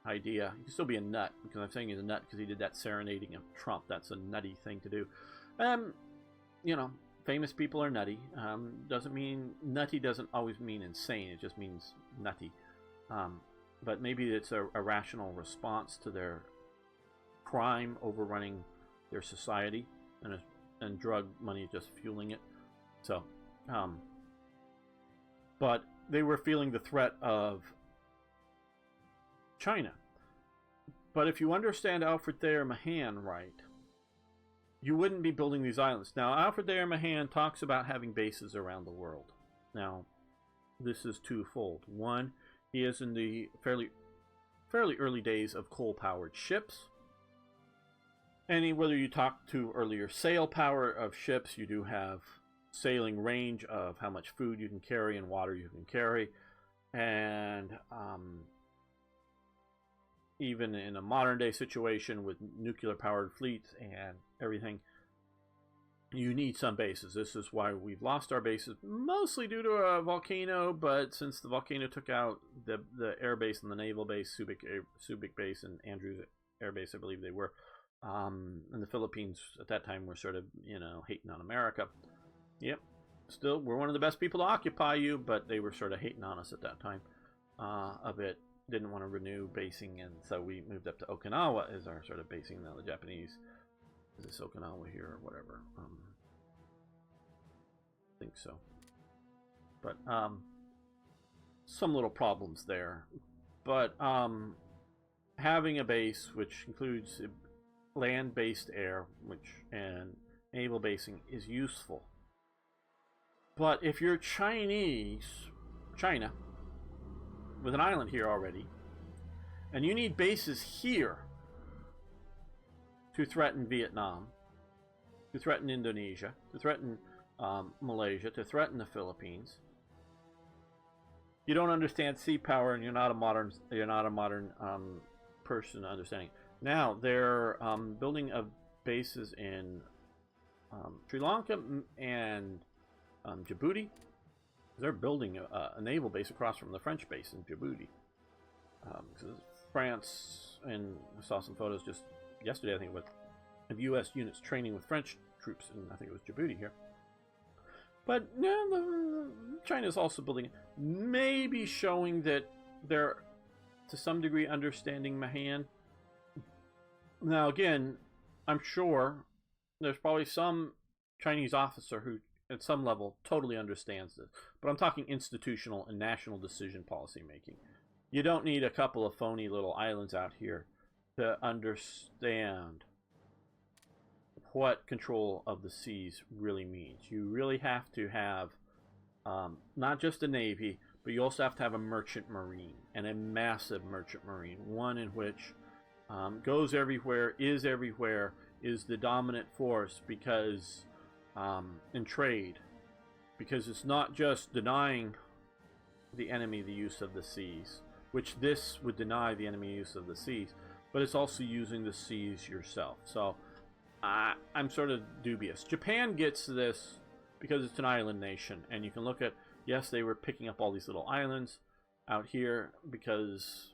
idea. He can still be a nut, because I'm saying he's a nut because he did that serenading of Trump. That's a nutty thing to do. You know, famous people are nutty. Doesn't mean nutty doesn't always mean insane. It just means nutty. But maybe it's a rational response to their crime overrunning their society, and drug money just fueling it. So, but they were feeling the threat of China. But if you understand Alfred Thayer Mahan right, you wouldn't be building these islands. Now, Alfred Thayer Mahan talks about having bases around the world. Now, this is twofold. One, he is in the fairly early days of coal-powered ships. And whether you talk to earlier sail power of ships, you do have sailing range of how much food you can carry and water you can carry. And even in a modern day situation with nuclear powered fleets and everything, you need some bases. This is why we've lost our bases, mostly due to a volcano, but since the volcano took out the air base and the naval base, Subic base and Andrews Air Base, I believe they were, And the Philippines at that time were sort of, hating on America. Yep, still, we're one of the best people to occupy you, but they were sort of hating on us at that time a bit. Didn't want to renew basing, and so we moved up to Okinawa as our sort of basing. Now the Japanese, is this Okinawa here or whatever? I think so. But some little problems there. But having a base which includes land-based air, and naval basing is useful. But if you're China, with an island here already, and you need bases here to threaten Vietnam, to threaten Indonesia, to threaten Malaysia, to threaten the Philippines, you don't understand sea power, and you're not a modern person understanding. Now they're building bases in Sri Lanka and Djibouti. They're building a naval base across from the French base in Djibouti. France, and I saw some photos just yesterday, I think, of U.S. units training with French troops, and I think it was Djibouti here. But China is also building it, maybe showing that they're, to some degree, understanding Mahan. Now, again, I'm sure there's probably some Chinese officer who, at some level, totally understands this. But I'm talking institutional and national decision policy making. You don't need a couple of phony little islands out here to understand what control of the seas really means. You really have to have not just a navy, but you also have to have a merchant marine, and a massive merchant marine, one in which goes everywhere, is the dominant force, because in trade, because it's not just denying the enemy the use of the seas, which this would deny the enemy use of the seas, but it's also using the seas yourself. So I'm sort of dubious. Japan gets this because it's an island nation, and you can look at, yes, they were picking up all these little islands out here because,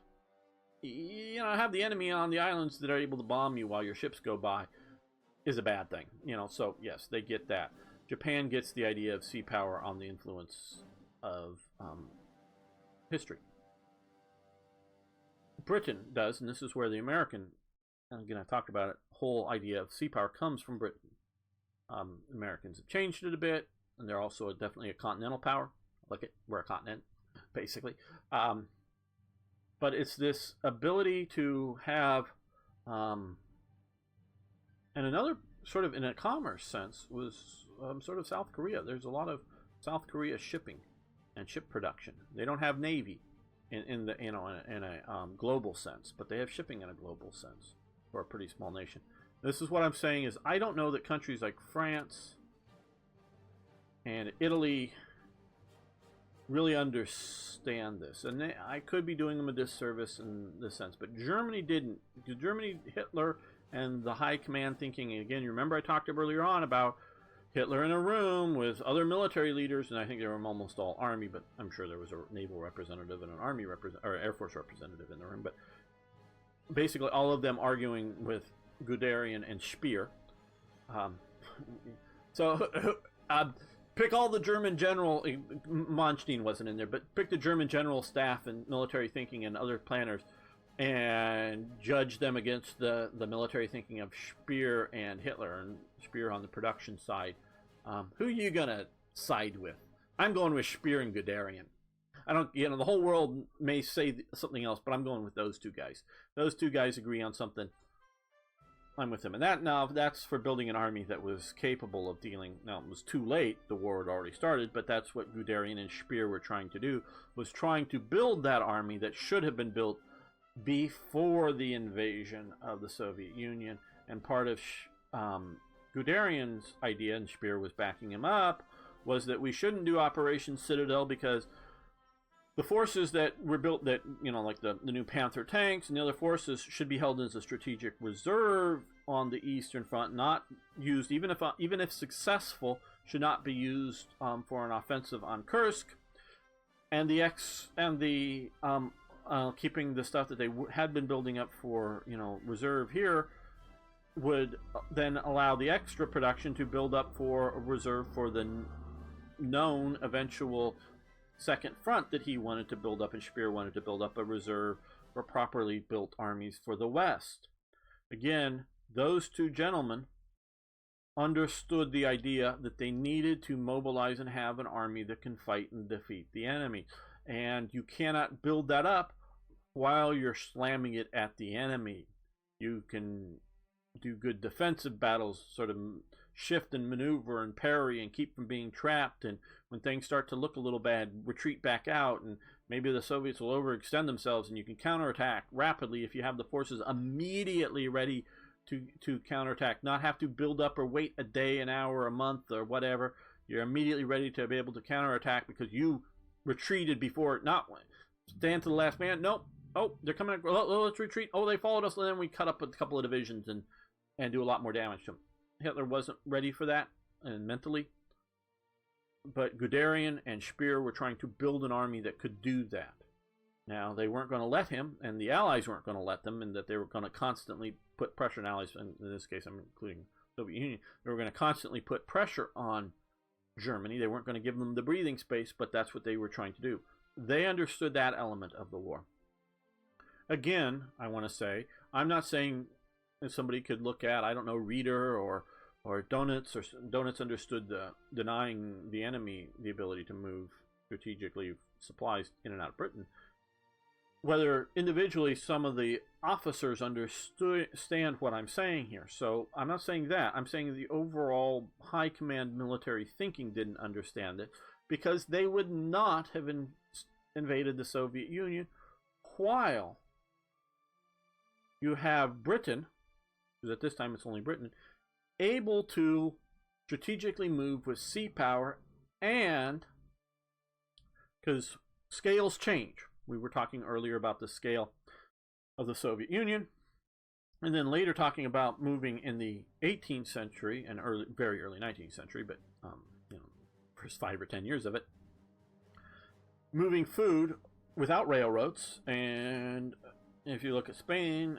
have the enemy on the islands that are able to bomb you while your ships go by is a bad thing. So yes, they get that. Japan gets the idea of sea power on the influence of history. Britain does, and this is where the American, and again I talked about it, whole idea of sea power comes from Britain. Americans have changed it a bit, and they're also definitely a continental power. Look at, we're a continent, basically. But it's this ability to have, and another sort of in a commerce sense was sort of South Korea. There's a lot of South Korea shipping and ship production. They don't have navy in a global sense, but they have shipping in a global sense for a pretty small nation. This is what I'm saying is, I don't know that countries like France and Italy really understand this, and I could be doing them a disservice in this sense, but Germany didn't. Because Germany, Hitler, and the high command thinking, and again, you remember I talked earlier on about Hitler in a room with other military leaders, and I think they were almost all army, but I'm sure there was a naval representative and an army or Air Force representative in the room, but basically all of them arguing with Guderian and Speer. Pick all the German general, Manstein wasn't in there, but pick the German general staff and military thinking and other planners and judge them against the military thinking of Speer and Hitler, and Speer on the production side. Who are you going to side with? I'm going with Speer and Guderian. I don't, the whole world may say something else, but I'm going with those two guys. Those two guys agree on something. I'm with them. And that's for building an army that was capable of dealing. Now, it was too late. The war had already started, but that's what Guderian and Speer were trying to do, was trying to build that army that should have been built before the invasion of the Soviet Union. And part of Guderian's idea, and Speer was backing him up, was that we shouldn't do Operation Citadel because the forces that were built, that, like the new Panther tanks and the other forces, should be held as a strategic reserve on the Eastern Front, not used, even if successful, should not be used for an offensive on Kursk. And keeping the stuff that they had been building up for, reserve here, would then allow the extra production to build up for a reserve for the known eventual second front that he wanted to build up, and Speer wanted to build up a reserve for properly built armies for the West. Again, those two gentlemen understood the idea that they needed to mobilize and have an army that can fight and defeat the enemy. And you cannot build that up while you're slamming it at the enemy. You can do good defensive battles, sort of shift and maneuver and parry and keep from being trapped, and when things start to look a little bad, retreat back out, and maybe the Soviets will overextend themselves, and you can counterattack rapidly if you have the forces immediately ready to counterattack, not have to build up or wait a day, an hour, a month, or whatever. You're immediately ready to be able to counterattack because you retreated before, not stand to the last man. Nope. Oh, they're coming. Let's retreat. Oh, they followed us, and then we cut up a couple of divisions and do a lot more damage to them. Hitler wasn't ready for that, and mentally. But Guderian and Speer were trying to build an army that could do that. Now, they weren't going to let him, and the Allies weren't going to let them, and that they were going to constantly put pressure on Allies, and in this case, I'm including the Soviet Union. They were going to constantly put pressure on Germany. They weren't going to give them the breathing space, but that's what they were trying to do. They understood that element of the war. Again, I want to say, I'm not saying that somebody could look at, I don't know, Reeder or Donitz, or Donitz understood denying the enemy the ability to move strategically supplies in and out of Britain. Whether individually some of the officers understand what I'm saying here. So I'm not saying that. I'm saying the overall high command military thinking didn't understand it, because they would not have invaded the Soviet Union while you have Britain, because at this time it's only Britain, able to strategically move with sea power, and because scales change. We were talking earlier about the scale of the Soviet Union, and then later talking about moving in the 18th century and very early 19th century, but first 5 or 10 years of it, moving food without railroads. And if you look at Spain,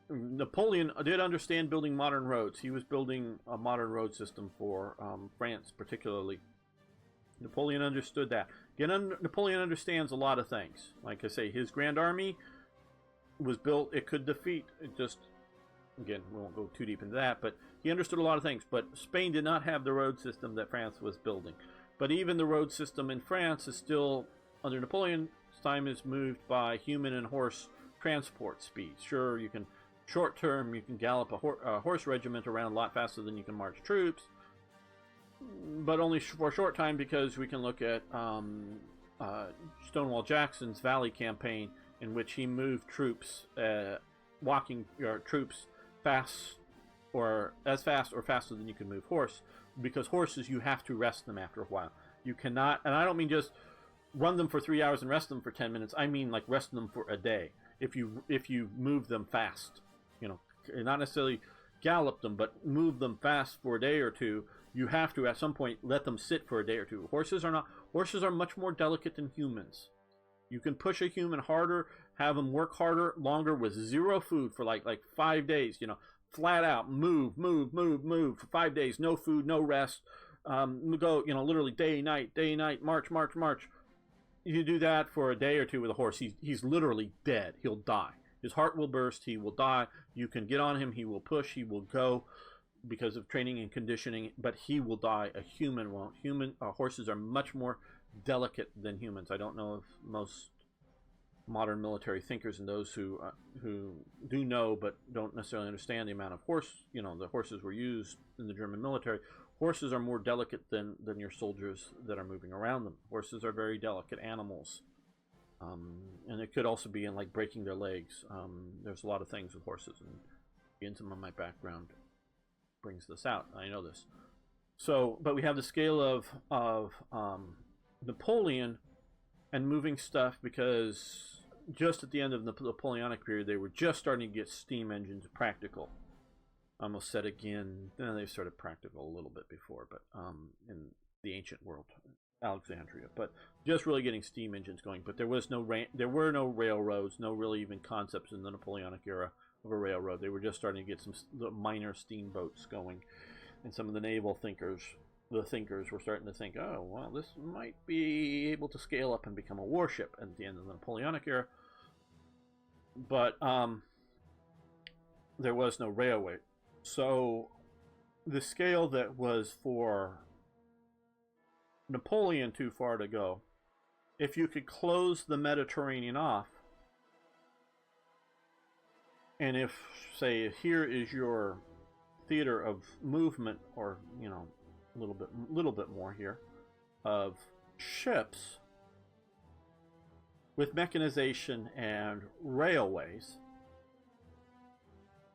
Napoleon did understand building modern roads. He was building a modern road system for France, particularly. Napoleon understood that. Again, Napoleon understands a lot of things. Like I say, his Grand Army was built, it could defeat. It just, again, we won't go too deep into that, but he understood a lot of things. But Spain did not have the road system that France was building. But even the road system in France is still, under Napoleon's time, is moved by human and horse transport speeds. Sure, you can, short term, you can gallop a horse regiment around a lot faster than you can march troops, but only for a short time, because we can look at Stonewall Jackson's Valley campaign, in which he moved troops, walking troops fast, or as fast or faster than you can move horse, because horses, you have to rest them after a while. You cannot, and I don't mean just run them for 3 hours and rest them for 10 minutes. I mean like rest them for a day. If you move them fast, not necessarily gallop them, but move them fast for a day or two. You have to, at some point, let them sit for a day or two. Horses are much more delicate than humans. You can push a human harder, have them work harder, longer, with zero food for like 5 days, flat out, move for 5 days, no food, no rest, go, literally day, night, march. You do that for a day or two with a horse, he's literally dead. He'll die. His heart will burst, he will die. You can get on him, he will push, he will go, because of training and conditioning, but he will die. A human won't. Horses are much more delicate than humans. I don't know if most modern military thinkers and those who do know but don't necessarily understand the amount of the horses were used in the German military. Horses are more delicate than your soldiers that are moving around them. Horses are very delicate animals. And it could also be in like breaking their legs. There's a lot of things with horses, and some of my background brings this out. I know this. So, but we have the scale of Napoleon and moving stuff, because just at the end of the Napoleonic period, they were just starting to get steam engines practical. I almost said again, they started practical a little bit before, but in the ancient world, Alexandria, but just really getting steam engines going. But there were no railroads, no really even concepts in the Napoleonic era of a railroad. They were just starting to get some minor steamboats going, and some of the naval thinkers, were starting to think, oh, well, this might be able to scale up and become a warship at the end of the Napoleonic era. But there was no railway. So the scale that was for Napoleon too far to go, if you could close the Mediterranean off, and if, say, here is your theater of movement, or, you know, a little bit more here, of ships with mechanization and railways,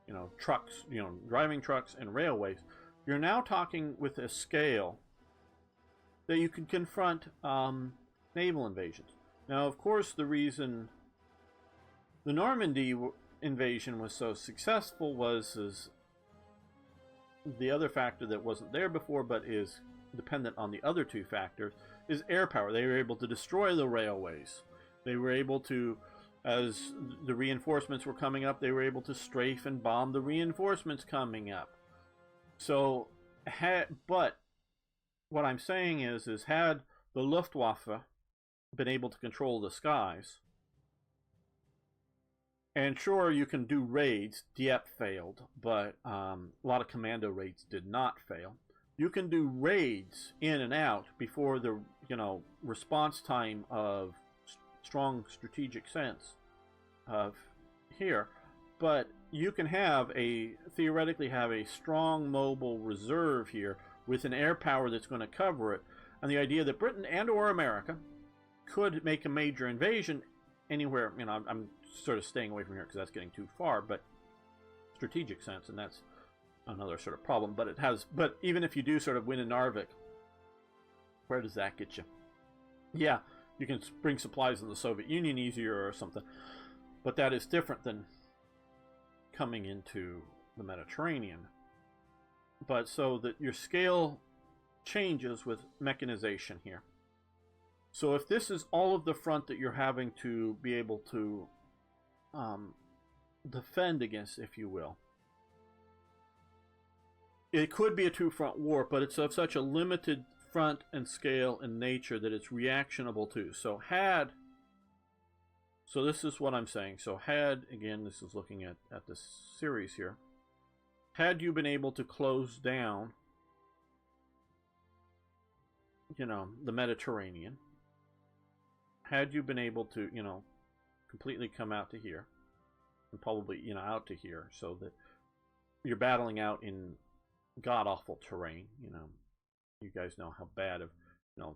you know, trucks, you know, driving trucks and railways, you're now talking with a scale that you can confront naval invasions. Now, of course, the reason the Normandy invasion was so successful was the other factor that wasn't there before, but is dependent on the other two factors, is air power. They were able to destroy the railways. They were able to, as the reinforcements were coming up, they were able to strafe and bomb the reinforcements coming up. So, but what I'm saying is had the Luftwaffe been able to control the skies, and sure, you can do raids. Dieppe failed, but a lot of commando raids did not fail. You can do raids in and out before the, you know, response time of strong strategic sense of here, but you can theoretically have a strong mobile reserve here with an air power that's going to cover it, and the idea that Britain and or America could make a major invasion anywhere. You know, I'm sort of staying away from here because that's getting too far, but strategic sense, and that's another sort of problem. But even if you do sort of win in Narvik, where does that get you? Yeah, you can bring supplies in the Soviet Union easier or something, but that is different than coming into the Mediterranean. But so that your scale changes with mechanization here. So if this is all of the front that you're having to be able to defend against, if you will, it could be a two-front war, but it's of such a limited front and scale and nature that it's reactionable to. So this is what I'm saying. So again, this is looking at this series here. Had you been able to close down, you know, the Mediterranean, had you been able to, you know, completely come out to here, and probably, you know, out to here, so that you're battling out in god-awful terrain, you know, you guys know how bad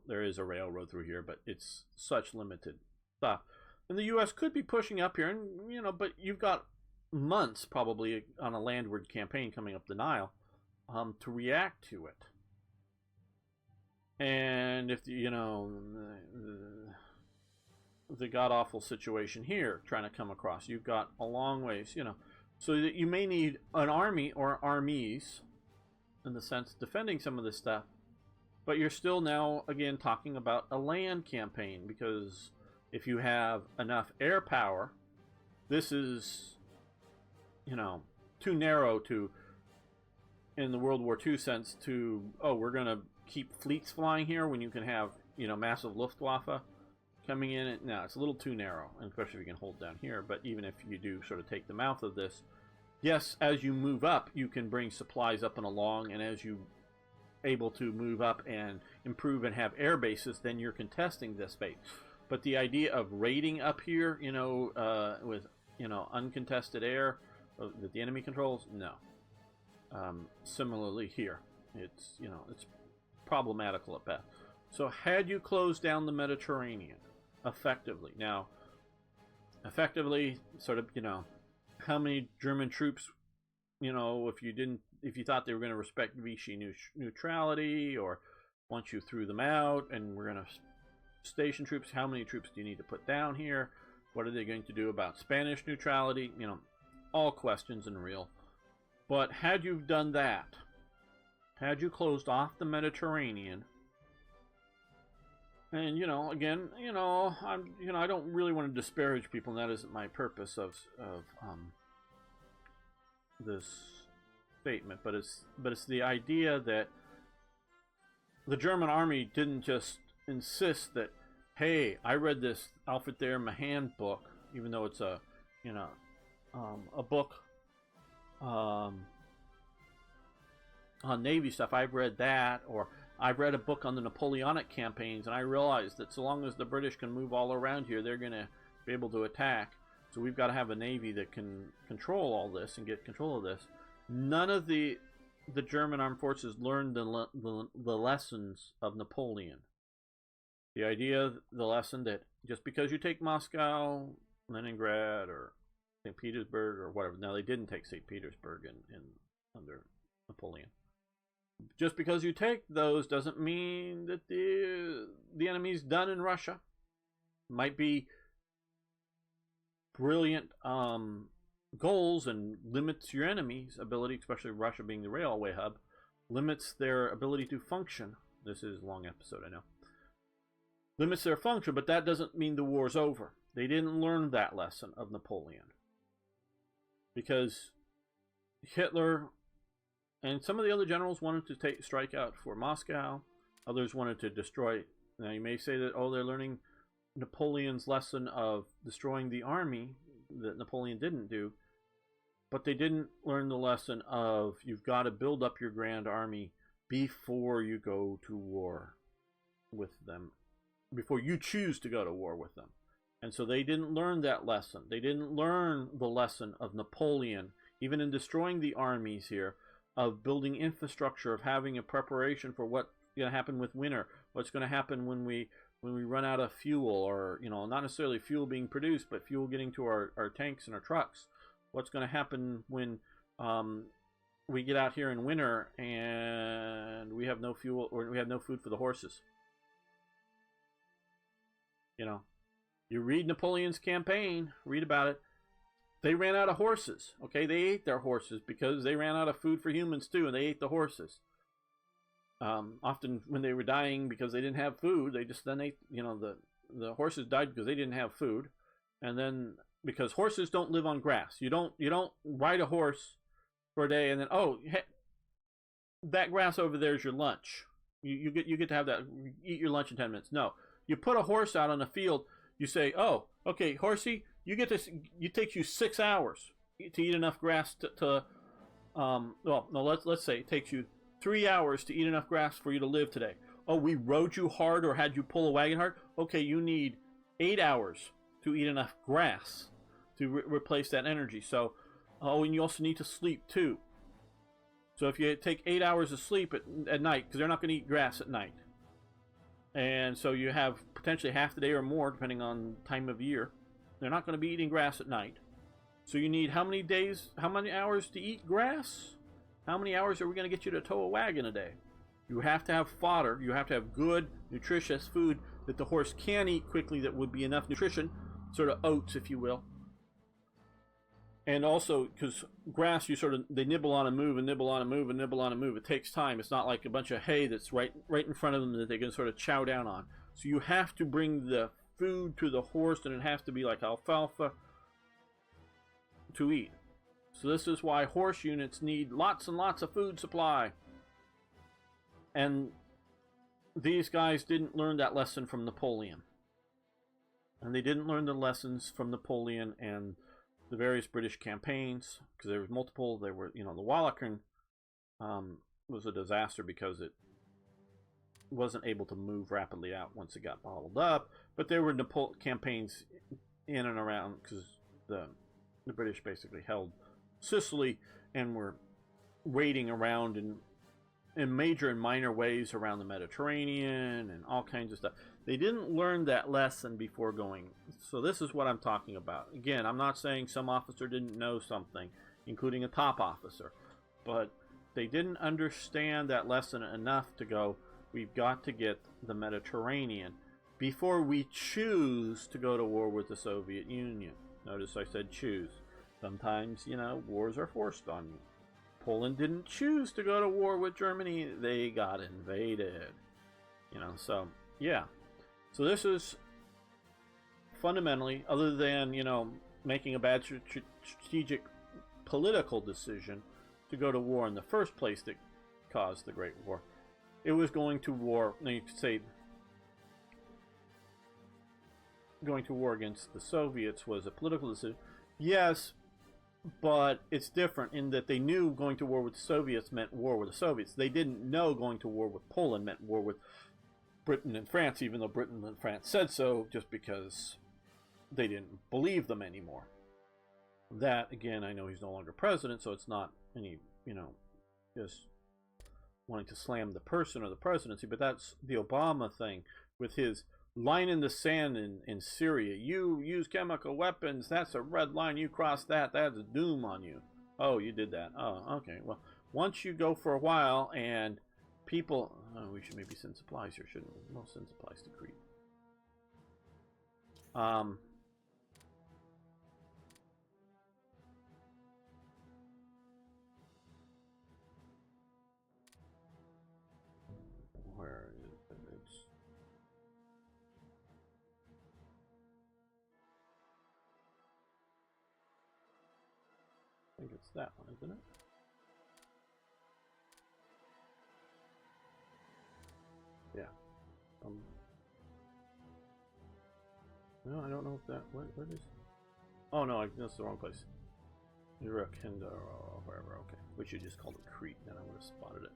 there is a railroad through here, but it's such limited stuff. And the U.S. could be pushing up here, and, you know, but you've got months probably on a landward campaign coming up the Nile to react to it. And if, you know, the god-awful situation here trying to come across, you've got a long ways, you know, so that you may need an army or armies, in the sense defending some of this stuff, but you're still now again talking about a land campaign, because if you have enough air power, this is, you know, too narrow to, in the World War II sense, to, oh, we're going to keep fleets flying here when you can have, you know, massive Luftwaffe coming in. No, it's a little too narrow, and especially if you can hold down here. But even if you do sort of take the mouth of this, yes, as you move up, you can bring supplies up and along, and as you able to move up and improve and have air bases, then you're contesting this space. But the idea of raiding up here, you know, with, you know, uncontested air that the enemy controls, no. Similarly here, it's, you know, it's problematical at best. So had you closed down the Mediterranean effectively, now, effectively, sort of, you know, how many German troops, you know, if you thought they were going to respect Vichy neutrality, or once you threw them out and we're going to station troops, how many troops do you need to put down here? What are they going to do about Spanish neutrality? You know, all questions and real. But had you done that, had you closed off the Mediterranean, and, you know, again, you know, I don't really want to disparage people, and that isn't my purpose of statement, but it's the idea that the German army didn't just insist that, hey, I read this Alfred Therma handbook, even though it's a book on Navy stuff. I've read that, or I've read a book on the Napoleonic campaigns, and I realized that so long as the British can move all around here, they're going to be able to attack. So we've got to have a navy that can control all this and get control of this. None of the German armed forces learned the lessons of Napoleon. The idea, the lesson that just because you take Moscow, Leningrad, or St. Petersburg, or whatever. Now, they didn't take St. Petersburg under Napoleon. Just because you take those doesn't mean that the enemy's done in Russia. Might be brilliant goals and limits your enemy's ability, especially Russia being the railway hub, limits their ability to function. This is a long episode, I know. Limits their function, but that doesn't mean the war's over. They didn't learn that lesson of Napoleon. Because Hitler and some of the other generals wanted to strike out for Moscow. Others wanted to destroy. Now you may say that, oh, they're learning Napoleon's lesson of destroying the army that Napoleon didn't do. But they didn't learn the lesson of you've got to build up your grand army before you go to war with them. Before you choose to go to war with them. And so they didn't learn that lesson. They didn't learn the lesson of Napoleon, even in destroying the armies here, of building infrastructure, of having a preparation for what's going to happen with winter, what's going to happen when we run out of fuel, or, you know, not necessarily fuel being produced, but fuel getting to our tanks and our trucks. What's going to happen when we get out here in winter and we have no fuel, or we have no food for the horses. You know, you read Napoleon's campaign, read about it. They ran out of horses. Okay, they ate their horses because they ran out of food for humans too, and they ate the horses. Often when they were dying because they didn't have food, they just then ate. You know, the horses died because they didn't have food, and then because horses don't live on grass. You don't ride a horse for a day and then, oh, hey, that grass over there is your lunch. You get to have that. Eat your lunch in 10 minutes. No. You put a horse out on the field, you say, oh, okay, horsey, you get this, it takes you 6 hours to eat enough grass let's say it takes you 3 hours to eat enough grass for you to live today. Oh, we rode you hard or had you pull a wagon hard? Okay, you need 8 hours to eat enough grass to replace that energy. So, and you also need to sleep too. So if you take 8 hours of sleep at night, because they're not going to eat grass at night. And so you have potentially half the day or more, depending on time of year. They're not going to be eating grass at night. So you need how many hours to eat grass? How many hours are we going to get you to tow a wagon a day? You have to have fodder. You have to have good, nutritious food that the horse can eat quickly that would be enough nutrition. Sort of oats, if you will. And also, because grass, they nibble on and move and nibble on and move and nibble on and move. It takes time. It's not like a bunch of hay that's right in front of them that they can sort of chow down on. So you have to bring the food to the horse, and it has to be like alfalfa to eat. So this is why horse units need lots and lots of food supply. And these guys didn't learn that lesson from Napoleon. And they didn't learn the lessons from Napoleon and the various British campaigns, because there was multiple. There were, the Wallachian was a disaster because it wasn't able to move rapidly out once it got bottled up. But there were campaigns in and around, because the British basically held Sicily and were raiding around in major and minor ways around the Mediterranean and all kinds of stuff. They didn't learn that lesson before going. So this is what I'm talking about. Again, I'm not saying some officer didn't know something, including a top officer. But they didn't understand that lesson enough to go, we've got to get the Mediterranean before we choose to go to war with the Soviet Union. Notice I said choose. Sometimes, wars are forced on you. Poland didn't choose to go to war with Germany. They got invaded. So, yeah. So this is fundamentally, other than, making a bad strategic political decision to go to war in the first place that caused the Great War. It was going to war, now you could say going to war against the Soviets was a political decision. Yes, but it's different in that they knew going to war with the Soviets meant war with the Soviets. They didn't know going to war with Poland meant war with Britain and France, even though Britain and France said so, just because they didn't believe them anymore. That, again, I know he's no longer president, so it's not any, just wanting to slam the person or the presidency, but that's the Obama thing with his line in the sand in Syria. You use chemical weapons, that's a red line, you cross that, that's doom on you. Oh, you did that. Oh, okay. Well, once you go for a while and people, we should maybe send supplies here, shouldn't we? We'll send supplies to Crete. Where is it? I think it's that one, isn't it? Yeah. No, I don't know if that. What is? Oh no, that's the wrong place. Urakinda or wherever. Okay, we should just call it Crete. Then I would have spotted it.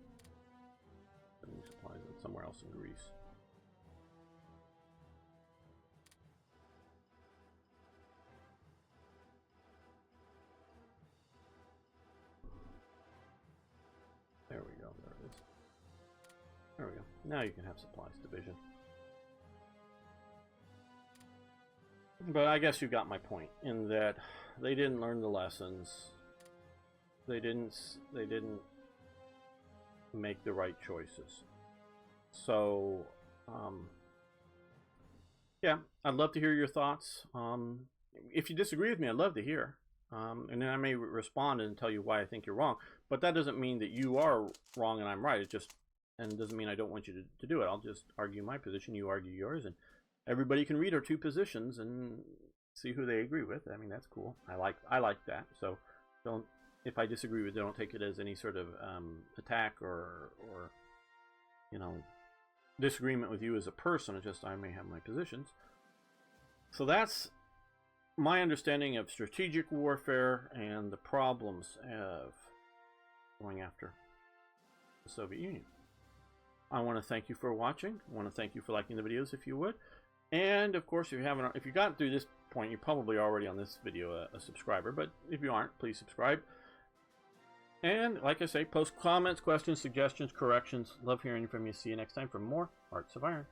Sending supplies somewhere else in Greece. There we go. There it is. There we go. Now you can have supplies division. But I guess you got my point in that they didn't learn the lessons. They didn't make the right choices. So, yeah, I'd love to hear your thoughts. If you disagree with me, I'd love to hear. And then I may respond and tell you why I think you're wrong. But that doesn't mean that you are wrong and I'm right. It doesn't mean I don't want you to do it. I'll just argue my position, you argue yours, and everybody can read our two positions and see who they agree with. I mean, that's cool. I like that. So don't, if I disagree with it, don't take it as any sort of attack or disagreement with you as a person. It's just I may have my positions. So that's my understanding of strategic warfare and the problems of going after the Soviet Union. I want to thank you for watching. I want to thank you for liking the videos if you would. And of course, if you got through this point, you're probably already on this video a subscriber. But if you aren't, please subscribe. And like I say, post comments, questions, suggestions, corrections. Love hearing from you. See you next time for more Hearts of Iron.